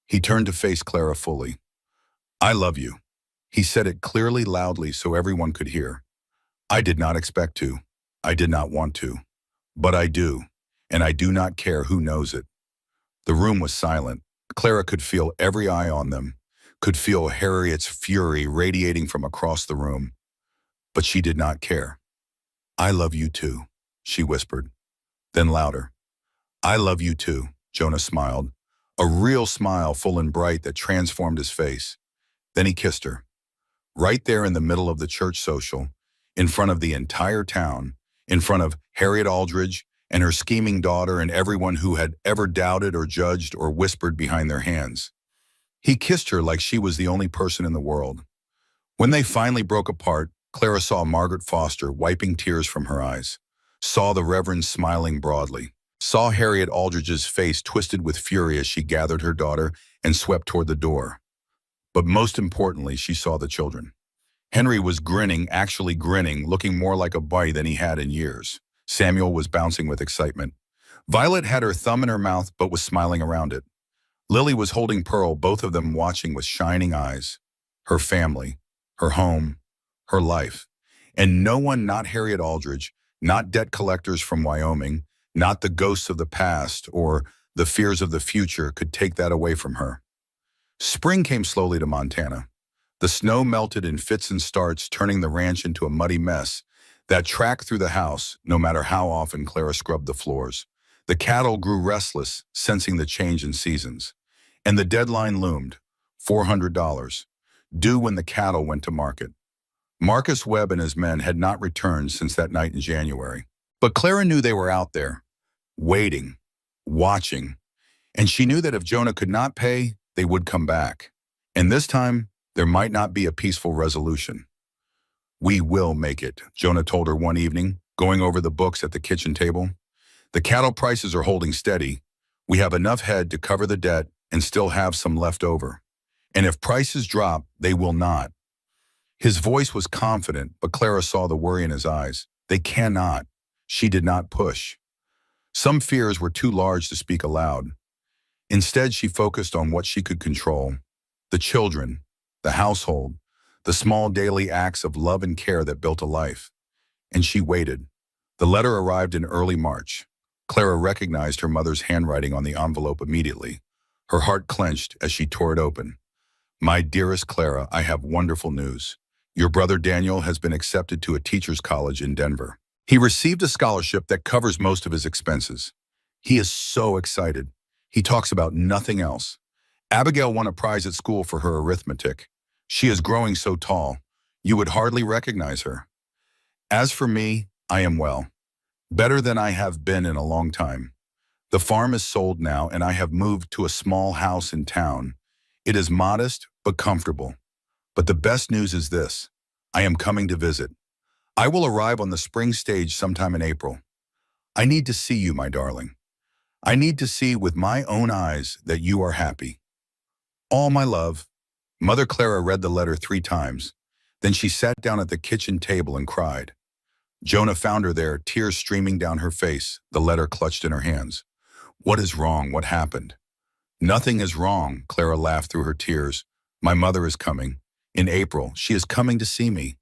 He turned to face Clara fully. I love you. He said it clearly, loudly, so everyone could hear. I did not expect to. I did not want to. But I do, and I do not care who knows it. The room was silent. Clara could feel every eye on them, could feel Harriet's fury radiating from across the room. But she did not care. I love you too, she whispered. Then louder. I love you too, Jonah smiled, a real smile full and bright that transformed his face. Then he kissed her. Right there in the middle of the church social, in front of the entire town, in front of Harriet Aldridge and her scheming daughter and everyone who had ever doubted or judged or whispered behind their hands. He kissed her like she was the only person in the world. When they finally broke apart, Clara saw Margaret Foster wiping tears from her eyes, saw the Reverend smiling broadly, saw Harriet Aldridge's face twisted with fury as she gathered her daughter and swept toward the door. But most importantly, she saw the children. Henry was grinning, actually grinning, looking more like a boy than he had in years. Samuel was bouncing with excitement. Violet had her thumb in her mouth but was smiling around it. Lily was holding Pearl, both of them watching with shining eyes. Her family, her home, her life. And no one, not Harriet Aldridge, not debt collectors from Wyoming, not the ghosts of the past or the fears of the future could take that away from her. Spring came slowly to Montana. The snow melted in fits and starts, turning the ranch into a muddy mess that tracked through the house, no matter how often Clara scrubbed the floors. The cattle grew restless, sensing the change in seasons. And the deadline loomed, $400, due when the cattle went to market. Marcus Webb and his men had not returned since that night in January. But Clara knew they were out there, waiting, watching. And she knew that if Jonah could not pay, they would come back. And this time, there might not be a peaceful resolution. We will make it, Jonah told her one evening, going over the books at the kitchen table. The cattle prices are holding steady. We have enough head to cover the debt and still have some left over. And if prices drop, they will not. His voice was confident, but Clara saw the worry in his eyes. They cannot. She did not push. Some fears were too large to speak aloud. Instead, she focused on what she could control. The children, the household, the small daily acts of love and care that built a life. And she waited. The letter arrived in early March. Clara recognized her mother's handwriting on the envelope immediately. Her heart clenched as she tore it open. My dearest Clara, I have wonderful news. Your brother Daniel has been accepted to a teacher's college in Denver. He received a scholarship that covers most of his expenses. He is so excited. He talks about nothing else. Abigail won a prize at school for her arithmetic. She is growing so tall, you would hardly recognize her. As for me, I am well. Better than I have been in a long time. The farm is sold now and I have moved to a small house in town. It is modest but comfortable. But the best news is this. I am coming to visit. I will arrive on the spring stage sometime in April. I need to see you, my darling. I need to see with my own eyes that you are happy. All my love." Mother Clara read the letter 3 times. Then she sat down at the kitchen table and cried. Jonah found her there, tears streaming down her face, the letter clutched in her hands. "What is wrong? What happened?" "Nothing is wrong," Clara laughed through her tears. "My mother is coming. In April, she is coming to see me.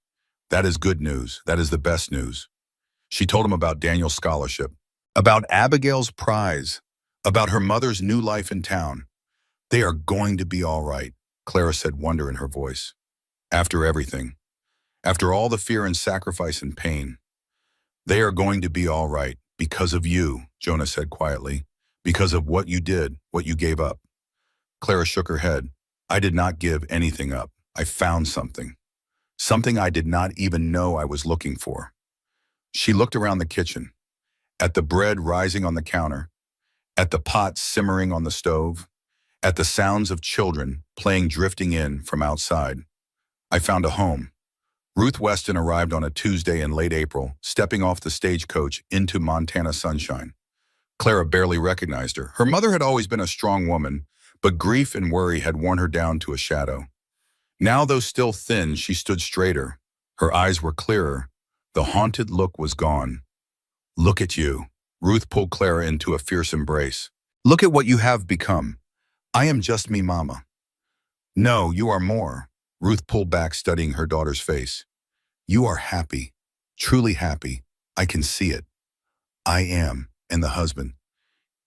That is good news. That is the best news." She told him about Daniel's scholarship, about Abigail's prize, about her mother's new life in town. "They are going to be all right," Clara said, wonder in her voice. "After everything, after all the fear and sacrifice and pain, they are going to be all right because of you," Jonah said quietly, "because of what you did, what you gave up." Clara shook her head. "I did not give anything up. I found something. Something I did not even know I was looking for." She looked around the kitchen, at the bread rising on the counter, at the pot simmering on the stove, at the sounds of children playing drifting in from outside. "I found a home." Ruth Weston arrived on a Tuesday in late April, stepping off the stagecoach into Montana sunshine. Clara barely recognized her. Her mother had always been a strong woman, but grief and worry had worn her down to a shadow. Now, though still thin, she stood straighter. Her eyes were clearer. The haunted look was gone. "Look at you." Ruth pulled Clara into a fierce embrace. "Look at what you have become. I am just me, Mama." "No, you are more." Ruth pulled back, studying her daughter's face. "You are happy, truly happy. I can see it. I am, and the husband.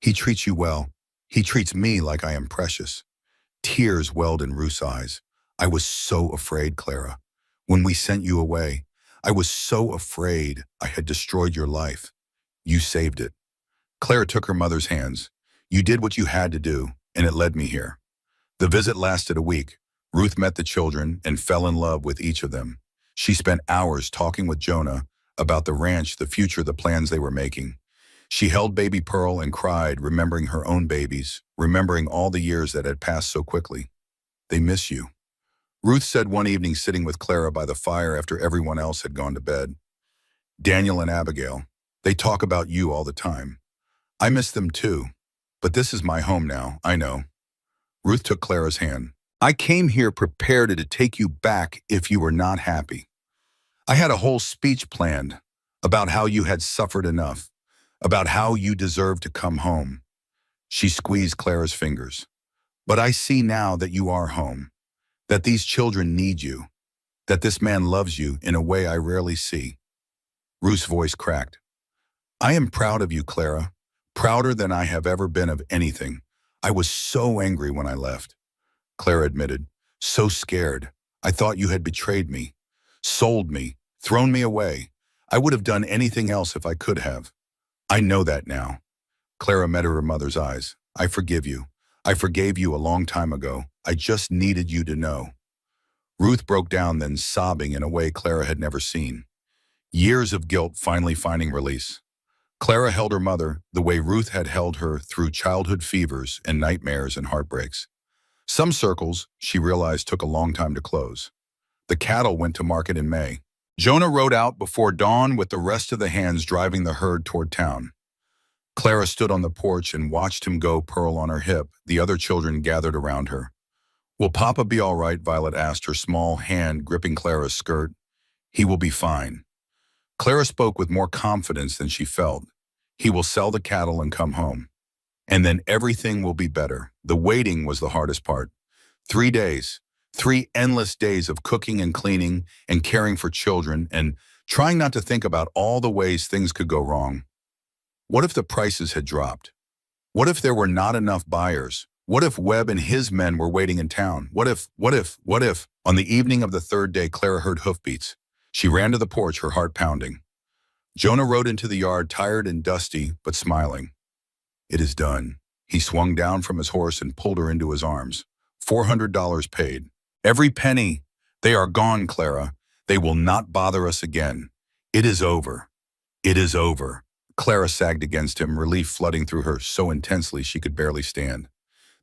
He treats you well. He treats me like I am precious." Tears welled in Ruth's eyes. "I was so afraid, Clara. When we sent you away, I was so afraid I had destroyed your life. You saved it." Clara took her mother's hands. "You did what you had to do, and it led me here." The visit lasted a week. Ruth met the children and fell in love with each of them. She spent hours talking with Jonah about the ranch, the future, the plans they were making. She held baby Pearl and cried, remembering her own babies, remembering all the years that had passed so quickly. "They miss you," Ruth said one evening, sitting with Clara by the fire after everyone else had gone to bed. "Daniel and Abigail, they talk about you all the time. I miss them too, but this is my home now, I know." Ruth took Clara's hand. "I came here prepared to take you back if you were not happy. I had a whole speech planned about how you had suffered enough, about how you deserved to come home." She squeezed Clara's fingers. "But I see now that you are home, that these children need you, that this man loves you in a way I rarely see." Ruth's voice cracked. "I am proud of you, Clara, prouder than I have ever been of anything. I was so angry when I left," Clara admitted. "So scared. I thought you had betrayed me, sold me, thrown me away. I would have done anything else if I could have. I know that now." Clara met her mother's eyes. "I forgive you. I forgave you a long time ago. I just needed you to know." Ruth broke down, then sobbing in a way Clara had never seen. Years of guilt finally finding release. Clara held her mother the way Ruth had held her through childhood fevers and nightmares and heartbreaks. Some circles, she realized, took a long time to close. The cattle went to market in May. Jonah rode out before dawn with the rest of the hands driving the herd toward town. Clara stood on the porch and watched him go, Pearl on her hip. The other children gathered around her. "Will Papa be all right?" Violet asked, her small hand gripping Clara's skirt. "He will be fine." Clara spoke with more confidence than she felt. "He will sell the cattle and come home. And then everything will be better." The waiting was the hardest part. 3 days, 3 endless days of cooking and cleaning and caring for children and trying not to think about all the ways things could go wrong. What if the prices had dropped? What if there were not enough buyers? What if Webb and his men were waiting in town? What if? On the evening of the 3rd day, Clara heard hoofbeats. She ran to the porch, her heart pounding. Jonah rode into the yard, tired and dusty, but smiling. "It is done." He swung down from his horse and pulled her into his arms. $400 paid. "Every penny. They are gone, Clara. They will not bother us again. It is over. It is over." Clara sagged against him, relief flooding through her so intensely she could barely stand.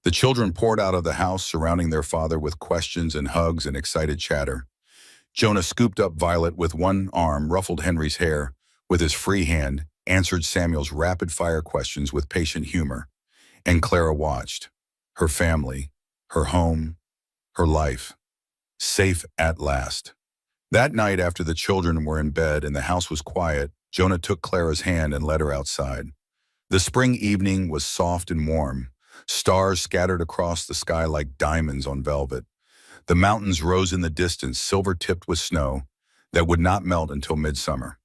The children poured out of the house, surrounding their father with questions and hugs and excited chatter. Jonah scooped up Violet with one arm, ruffled Henry's hair with his free hand, answered Samuel's rapid-fire questions with patient humor, and Clara watched. Her family, her home, her life, safe at last. That night, after the children were in bed and the house was quiet, Jonah took Clara's hand and led her outside. The spring evening was soft and warm. Stars scattered across the sky like diamonds on velvet. The mountains rose in the distance, silver-tipped with snow that would not melt until midsummer.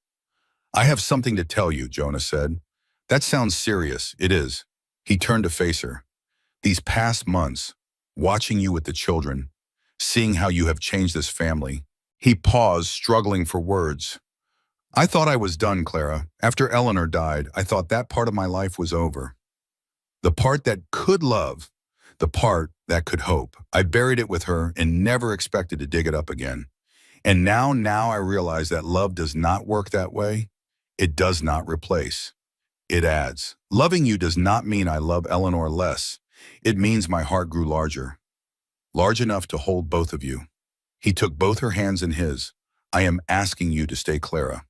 "I have something to tell you," Jonah said. "That sounds serious." "It is." He turned to face her. "These past months, watching you with the children, seeing how you have changed this family." He paused, struggling for words. "I thought I was done, Clara. After Eleanor died, I thought that part of my life was over. The part that could love, the part that could hope. I buried it with her and never expected to dig it up again. And now I realize that love does not work that way. It does not replace. It adds. Loving you does not mean I love Eleanor less. It means my heart grew larger, large enough to hold both of you." He took both her hands in his. "I am asking you to stay, Clara.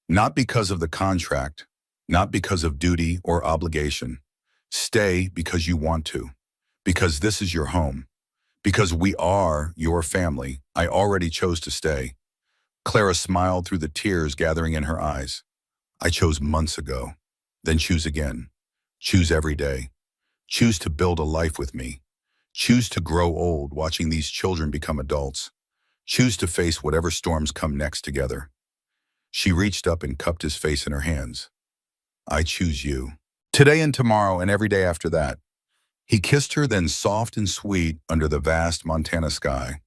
Not because of the contract, not because of duty or obligation. Stay because you want to, because this is your home, because we are your family. I already chose to stay." Clara smiled through the tears gathering in her eyes. "I chose months ago. Then choose again. Choose every day. Choose to build a life with me. Choose to grow old watching these children become adults. Choose to face whatever storms come next together." She reached up and cupped his face in her hands. "I choose you. Today and tomorrow and every day after that." He kissed her, then soft and sweet under the vast Montana sky.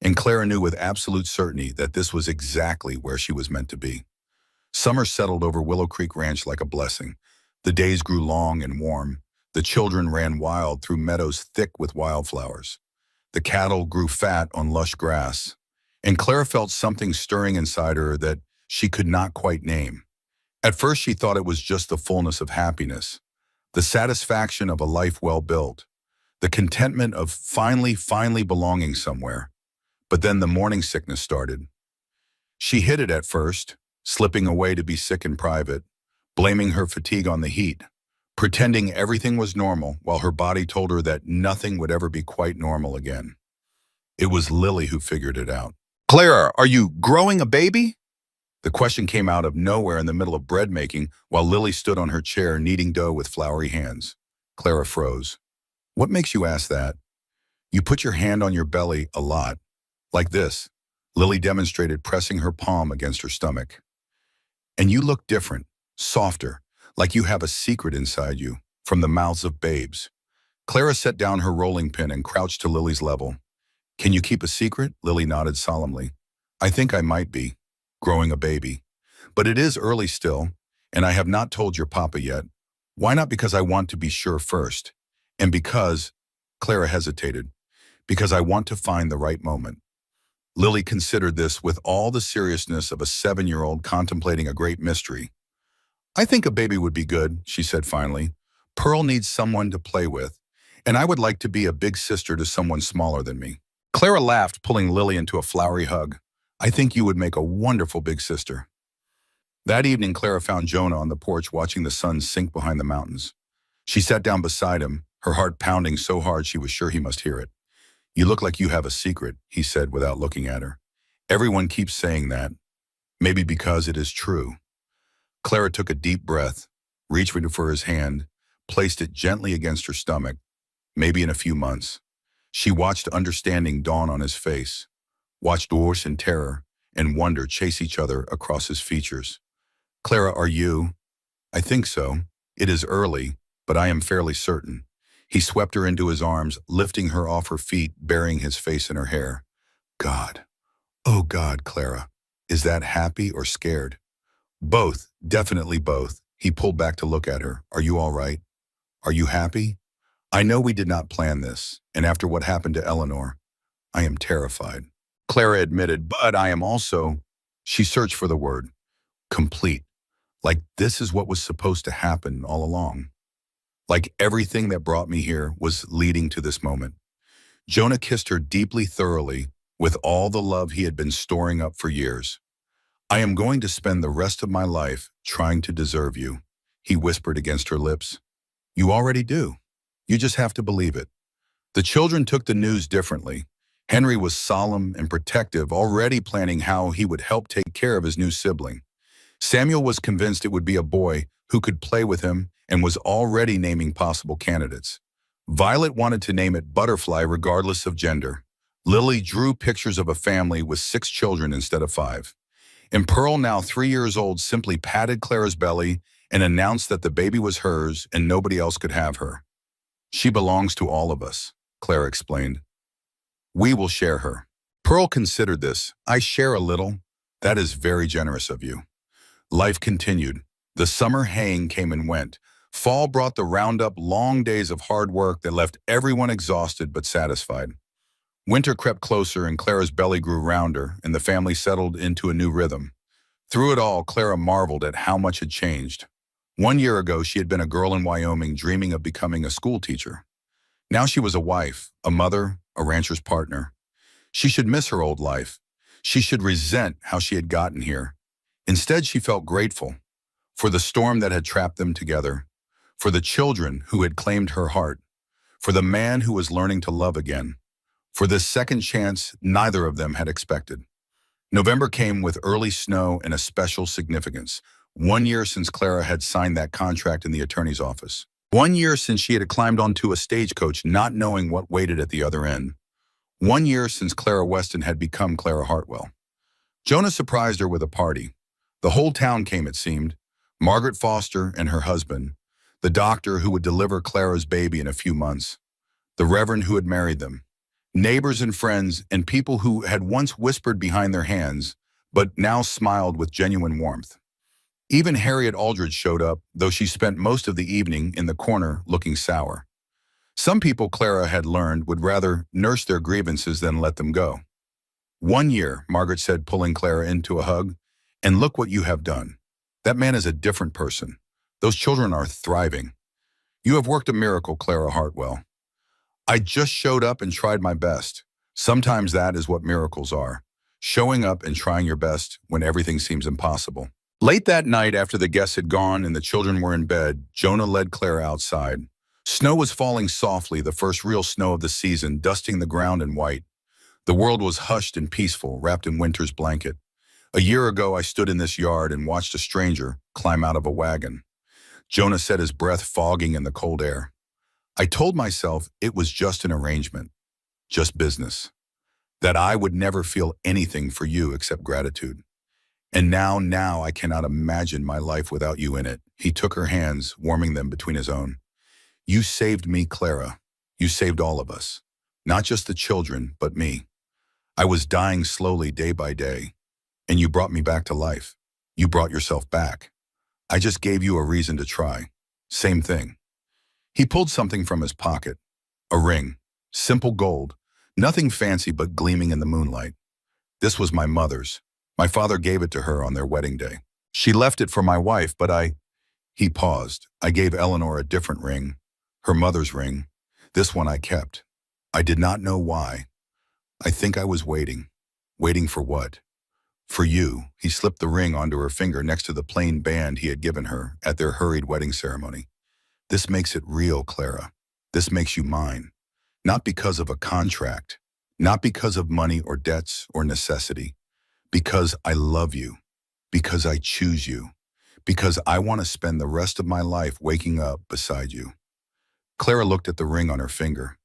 And Clara knew with absolute certainty that this was exactly where she was meant to be. Summer settled over Willow Creek Ranch like a blessing. The days grew long and warm. The children ran wild through meadows thick with wildflowers. The cattle grew fat on lush grass. And Clara felt something stirring inside her that she could not quite name. At first she thought it was just the fullness of happiness, the satisfaction of a life well built, the contentment of finally belonging somewhere. But then the morning sickness started. She hid it at first, slipping away to be sick in private, blaming her fatigue on the heat, pretending everything was normal while her body told her that nothing would ever be quite normal again. It was Lily who figured it out. "Clara, are you growing a baby?" The question came out of nowhere in the middle of bread making while Lily stood on her chair kneading dough with floury hands. Clara froze. "What makes you ask that?" "You put your hand on your belly a lot. Like this." Lily demonstrated, pressing her palm against her stomach. "And you look different, softer, like you have a secret inside you, from the mouths of babes." Clara set down her rolling pin and crouched to Lily's level. "Can you keep a secret?" Lily nodded solemnly. "I think I might be, growing a baby. But it is early still, and I have not told your papa yet. Why not? Because I want to be sure first. And because," Clara hesitated, "because I want to find the right moment." Lily considered this with all the seriousness of a 7-year-old contemplating a great mystery. "I think a baby would be good," she said finally. "Pearl needs someone to play with, and I would like to be a big sister to someone smaller than me." Clara laughed, pulling Lily into a flowery hug. "I think you would make a wonderful big sister." That evening, Clara found Jonah on the porch watching the sun sink behind the mountains. She sat down beside him, her heart pounding so hard she was sure he must hear it. "You look like you have a secret," he said without looking at her. "Everyone keeps saying that. Maybe because it is true." Clara took a deep breath, reached for his hand, placed it gently against her stomach. Maybe in a few months. She watched understanding dawn on his face, watched force and terror and wonder chase each other across his features. "Clara, are you?" "I think so. It is early, but I am fairly certain." He swept her into his arms, lifting her off her feet, burying his face in her hair. "God, oh God, Clara, is that happy or scared?" "Both, definitely both." He pulled back to look at her. "Are you all right? Are you happy? I know we did not plan this, and after what happened to Eleanor, I am terrified." Clara admitted, "But I am also," she searched for the word, "complete. Like this is what was supposed to happen all along. Like everything that brought me here was leading to this moment." Jonah kissed her deeply, thoroughly, with all the love he had been storing up for years. "I am going to spend the rest of my life trying to deserve you," he whispered against her lips. "You already do. You just have to believe it." The children took the news differently. Henry was solemn and protective, already planning how he would help take care of his new sibling. Samuel was convinced it would be a boy who could play with him and was already naming possible candidates. Violet wanted to name it Butterfly regardless of gender. Lily drew pictures of a family with 6 children instead of 5. And Pearl, now 3 years old, simply patted Clara's belly and announced that the baby was hers and nobody else could have her. "She belongs to all of us," Clara explained. "We will share her." Pearl considered this. "I share a little. That is very generous of you." Life continued. The summer haying came and went. Fall brought the roundup, long days of hard work that left everyone exhausted but satisfied. Winter crept closer and Clara's belly grew rounder, and the family settled into a new rhythm. Through it all, Clara marveled at how much had changed. 1 year ago, she had been a girl in Wyoming dreaming of becoming a school teacher. Now she was a wife, a mother, a rancher's partner. She should miss her old life. She should resent how she had gotten here. Instead, she felt grateful for the storm that had trapped them together, for the children who had claimed her heart, for the man who was learning to love again, for this second chance neither of them had expected. November came with early snow and a special significance. 1 year since Clara had signed that contract in the attorney's office. 1 year since she had climbed onto a stagecoach not knowing what waited at the other end. 1 year since Clara Weston had become Clara Hartwell. Jonah surprised her with a party. The whole town came, it seemed. Margaret Foster and her husband, the doctor who would deliver Clara's baby in a few months, the reverend who had married them, neighbors and friends, and people who had once whispered behind their hands, but now smiled with genuine warmth. Even Harriet Aldridge showed up, though she spent most of the evening in the corner looking sour. Some people, Clara had learned, would rather nurse their grievances than let them go. 1 year, Margaret said, pulling Clara into a hug, and look what you have done. That man is a different person. Those children are thriving. You have worked a miracle, Clara Hartwell. I just showed up and tried my best. Sometimes that is what miracles are. Showing up and trying your best when everything seems impossible. Late that night, after the guests had gone and the children were in bed, Jonah led Clara outside. Snow was falling softly, the first real snow of the season, dusting the ground in white. The world was hushed and peaceful, wrapped in winter's blanket. 1 year ago, I stood in this yard and watched a stranger climb out of a wagon. Jonah said, his breath fogging in the cold air. I told myself it was just an arrangement, just business, that I would never feel anything for you except gratitude. And now I cannot imagine my life without you in it. He took her hands, warming them between his own. You saved me, Clara. You saved all of us. Not just the children, but me. I was dying slowly day by day, and you brought me back to life. You brought yourself back. I just gave you a reason to try. Same thing. He pulled something from his pocket. A ring. Simple gold. Nothing fancy but gleaming in the moonlight. This was my mother's. My father gave it to her on their wedding day. She left it for my wife, but He paused. I gave Eleanor a different ring. Her mother's ring. This one I kept. I did not know why. I think I was waiting. Waiting for what? For you. He slipped the ring onto her finger next to the plain band he had given her at their hurried wedding ceremony. This makes it real, Clara. This makes you mine. Not because of a contract. Not because of money or debts or necessity. Because I love you. Because I choose you. Because I want to spend the rest of my life waking up beside you. Clara looked at the ring on her finger.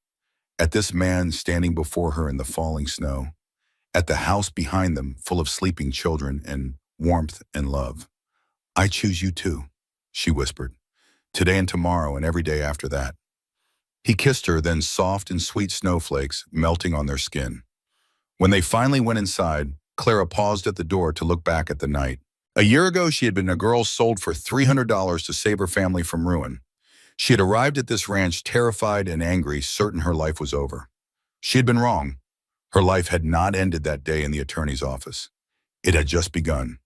At this man standing before her in the falling snow. At the house behind them full of sleeping children and warmth and love. I choose you too, she whispered. Today and tomorrow and every day after that. He kissed her, then soft and sweet snowflakes melting on their skin. When they finally went inside, Clara paused at the door to look back at the night. 1 year ago, she had been a girl sold for $300 to save her family from ruin. She had arrived at this ranch terrified and angry, certain her life was over. She had been wrong. Her life had not ended that day in the attorney's office. It had just begun.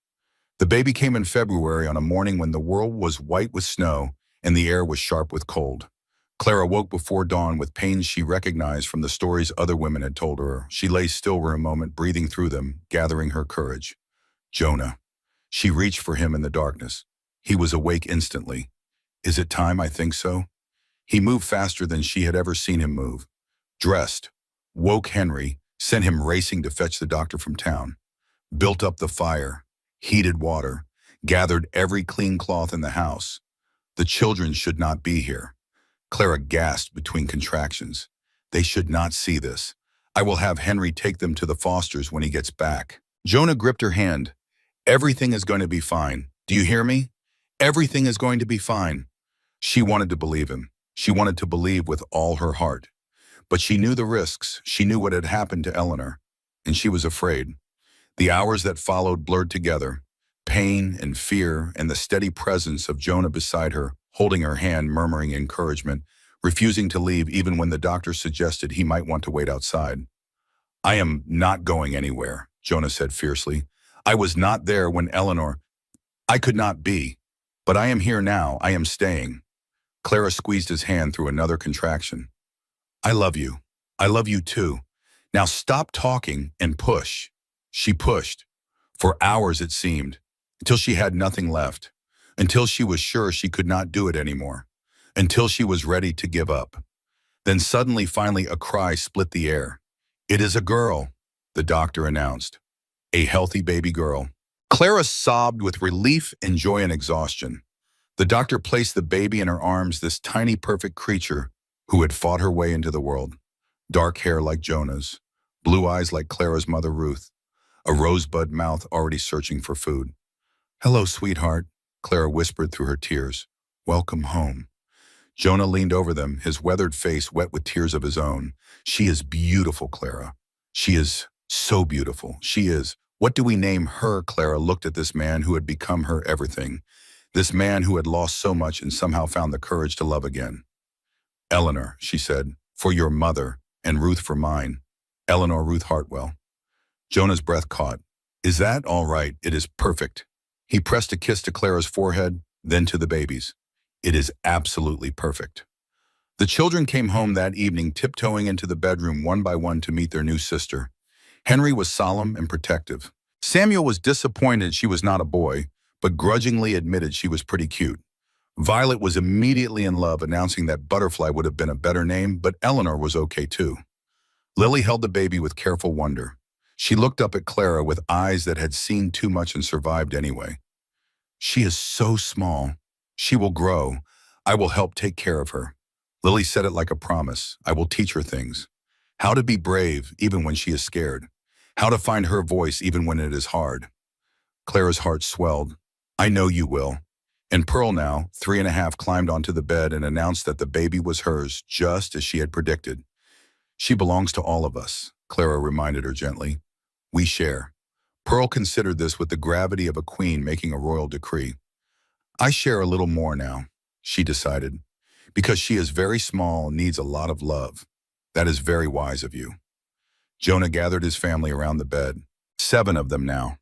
The baby came in February on a morning when the world was white with snow and the air was sharp with cold. Clara woke before dawn with pains she recognized from the stories other women had told her. She lay still for a moment, breathing through them, gathering her courage. Jonah. She reached for him in the darkness. He was awake instantly. Is it time? I think so. He moved faster than she had ever seen him move. Dressed, woke Henry, sent him racing to fetch the doctor from town. Built up the fire, heated water, gathered every clean cloth in the house. The children should not be here. Clara gasped between contractions. They should not see this. I will have Henry take them to the Fosters when he gets back. Jonah gripped her hand. Everything is going to be fine. Do you hear me? Everything is going to be fine. She wanted to believe him. She wanted to believe with all her heart. But she knew the risks. She knew what had happened to Eleanor. And she was afraid. The hours that followed blurred together. Pain and fear and the steady presence of Jonah beside her, holding her hand, murmuring encouragement, refusing to leave even when the doctor suggested he might want to wait outside. I am not going anywhere, Jonah said fiercely. I was not there when Eleanor. I could not be. But I am here now. I am staying. Clara squeezed his hand through another contraction. I love you. I love you too. Now stop talking and push. She pushed. For hours it seemed, until she had nothing left, until she was sure she could not do it anymore, until she was ready to give up. Then suddenly, finally, a cry split the air. It is a girl, the doctor announced. A healthy baby girl. Clara sobbed with relief and joy and exhaustion. The doctor placed the baby in her arms, this tiny, perfect creature who had fought her way into the world. Dark hair like Jonah's, blue eyes like Clara's mother Ruth, a rosebud mouth already searching for food. Hello, sweetheart, Clara whispered through her tears. Welcome home. Jonah leaned over them, his weathered face wet with tears of his own. She is beautiful, Clara. She is so beautiful. She is. What do we name her? Clara looked at this man who had become her everything. This man who had lost so much and somehow found the courage to love again. Eleanor, she said, for your mother, and Ruth for mine. Eleanor Ruth Hartwell. Jonah's breath caught. Is that all right? It is perfect. He pressed a kiss to Clara's forehead, then to the baby's. It is absolutely perfect. The children came home that evening, tiptoeing into the bedroom one by one to meet their new sister. Henry was solemn and protective. Samuel was disappointed she was not a boy, but grudgingly admitted she was pretty cute. Violet was immediately in love, announcing that Butterfly would have been a better name, but Eleanor was okay too. Lily held the baby with careful wonder. She looked up at Clara with eyes that had seen too much and survived anyway. She is so small. She will grow. I will help take care of her. Lily said it like a promise. I will teach her things. How to be brave even when she is scared. How to find her voice even when it is hard. Clara's heart swelled. I know you will. And Pearl, now 3.5, climbed onto the bed and announced that the baby was hers, just as she had predicted. She belongs to all of us, Clara reminded her gently. We share. Pearl considered this with the gravity of a queen making a royal decree. I share a little more now, she decided, because she is very small and needs a lot of love. That is very wise of you. Jonah gathered his family around the bed, 7 of them now.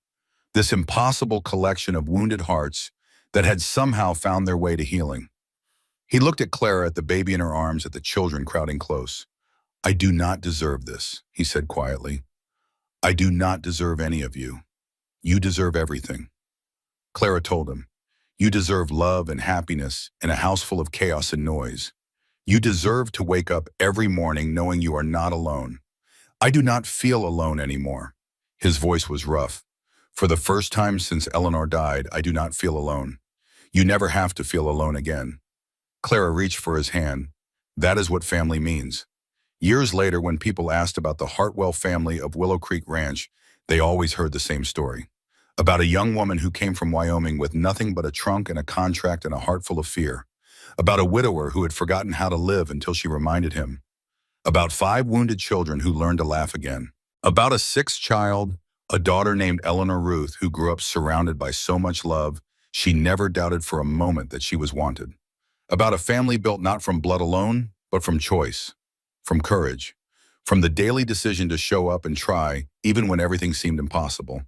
This impossible collection of wounded hearts that had somehow found their way to healing. He looked at Clara, at the baby in her arms, at the children crowding close. I do not deserve this, he said quietly. I do not deserve any of you. You deserve everything. Clara told him, you deserve love and happiness in a house full of chaos and noise. You deserve to wake up every morning knowing you are not alone. I do not feel alone anymore. His voice was rough. For the first time since Eleanor died, I do not feel alone. You never have to feel alone again. Clara reached for his hand. That is what family means. Years later, when people asked about the Hartwell family of Willow Creek Ranch, they always heard the same story. About a young woman who came from Wyoming with nothing but a trunk and a contract and a heart full of fear. About a widower who had forgotten how to live until she reminded him. About 5 wounded children who learned to laugh again. About a 6th child, a daughter named Eleanor Ruth, who grew up surrounded by so much love, she never doubted for a moment that she was wanted. About a family built not from blood alone, but from choice, from courage, from the daily decision to show up and try, even when everything seemed impossible.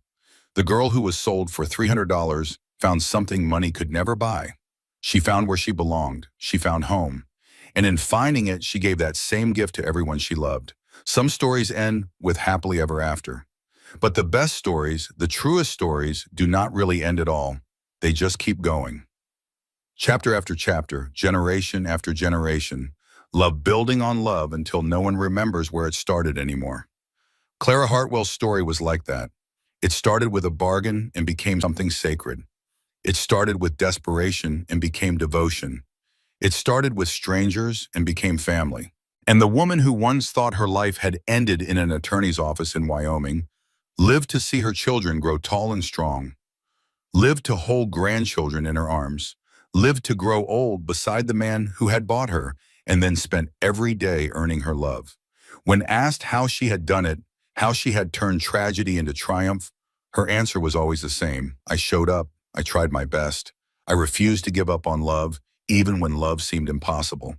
The girl who was sold for $300 found something money could never buy. She found where she belonged. She found home. And in finding it, she gave that same gift to everyone she loved. Some stories end with happily ever after. But the best stories, the truest stories, do not really end at all. They just keep going. Chapter after chapter, generation after generation, love building on love until no one remembers where it started anymore. Clara Hartwell's story was like that. It started with a bargain and became something sacred. It started with desperation and became devotion. It started with strangers and became family. And the woman who once thought her life had ended in an attorney's office in Wyoming lived to see her children grow tall and strong, lived to hold grandchildren in her arms, lived to grow old beside the man who had bought her, and then spent every day earning her love. When asked how she had done it, how she had turned tragedy into triumph, her answer was always the same. I showed up. I tried my best. I refused to give up on love, even when love seemed impossible.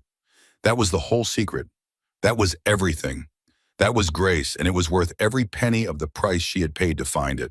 That was the whole secret. That was everything. That was grace, and it was worth every penny of the price she had paid to find it.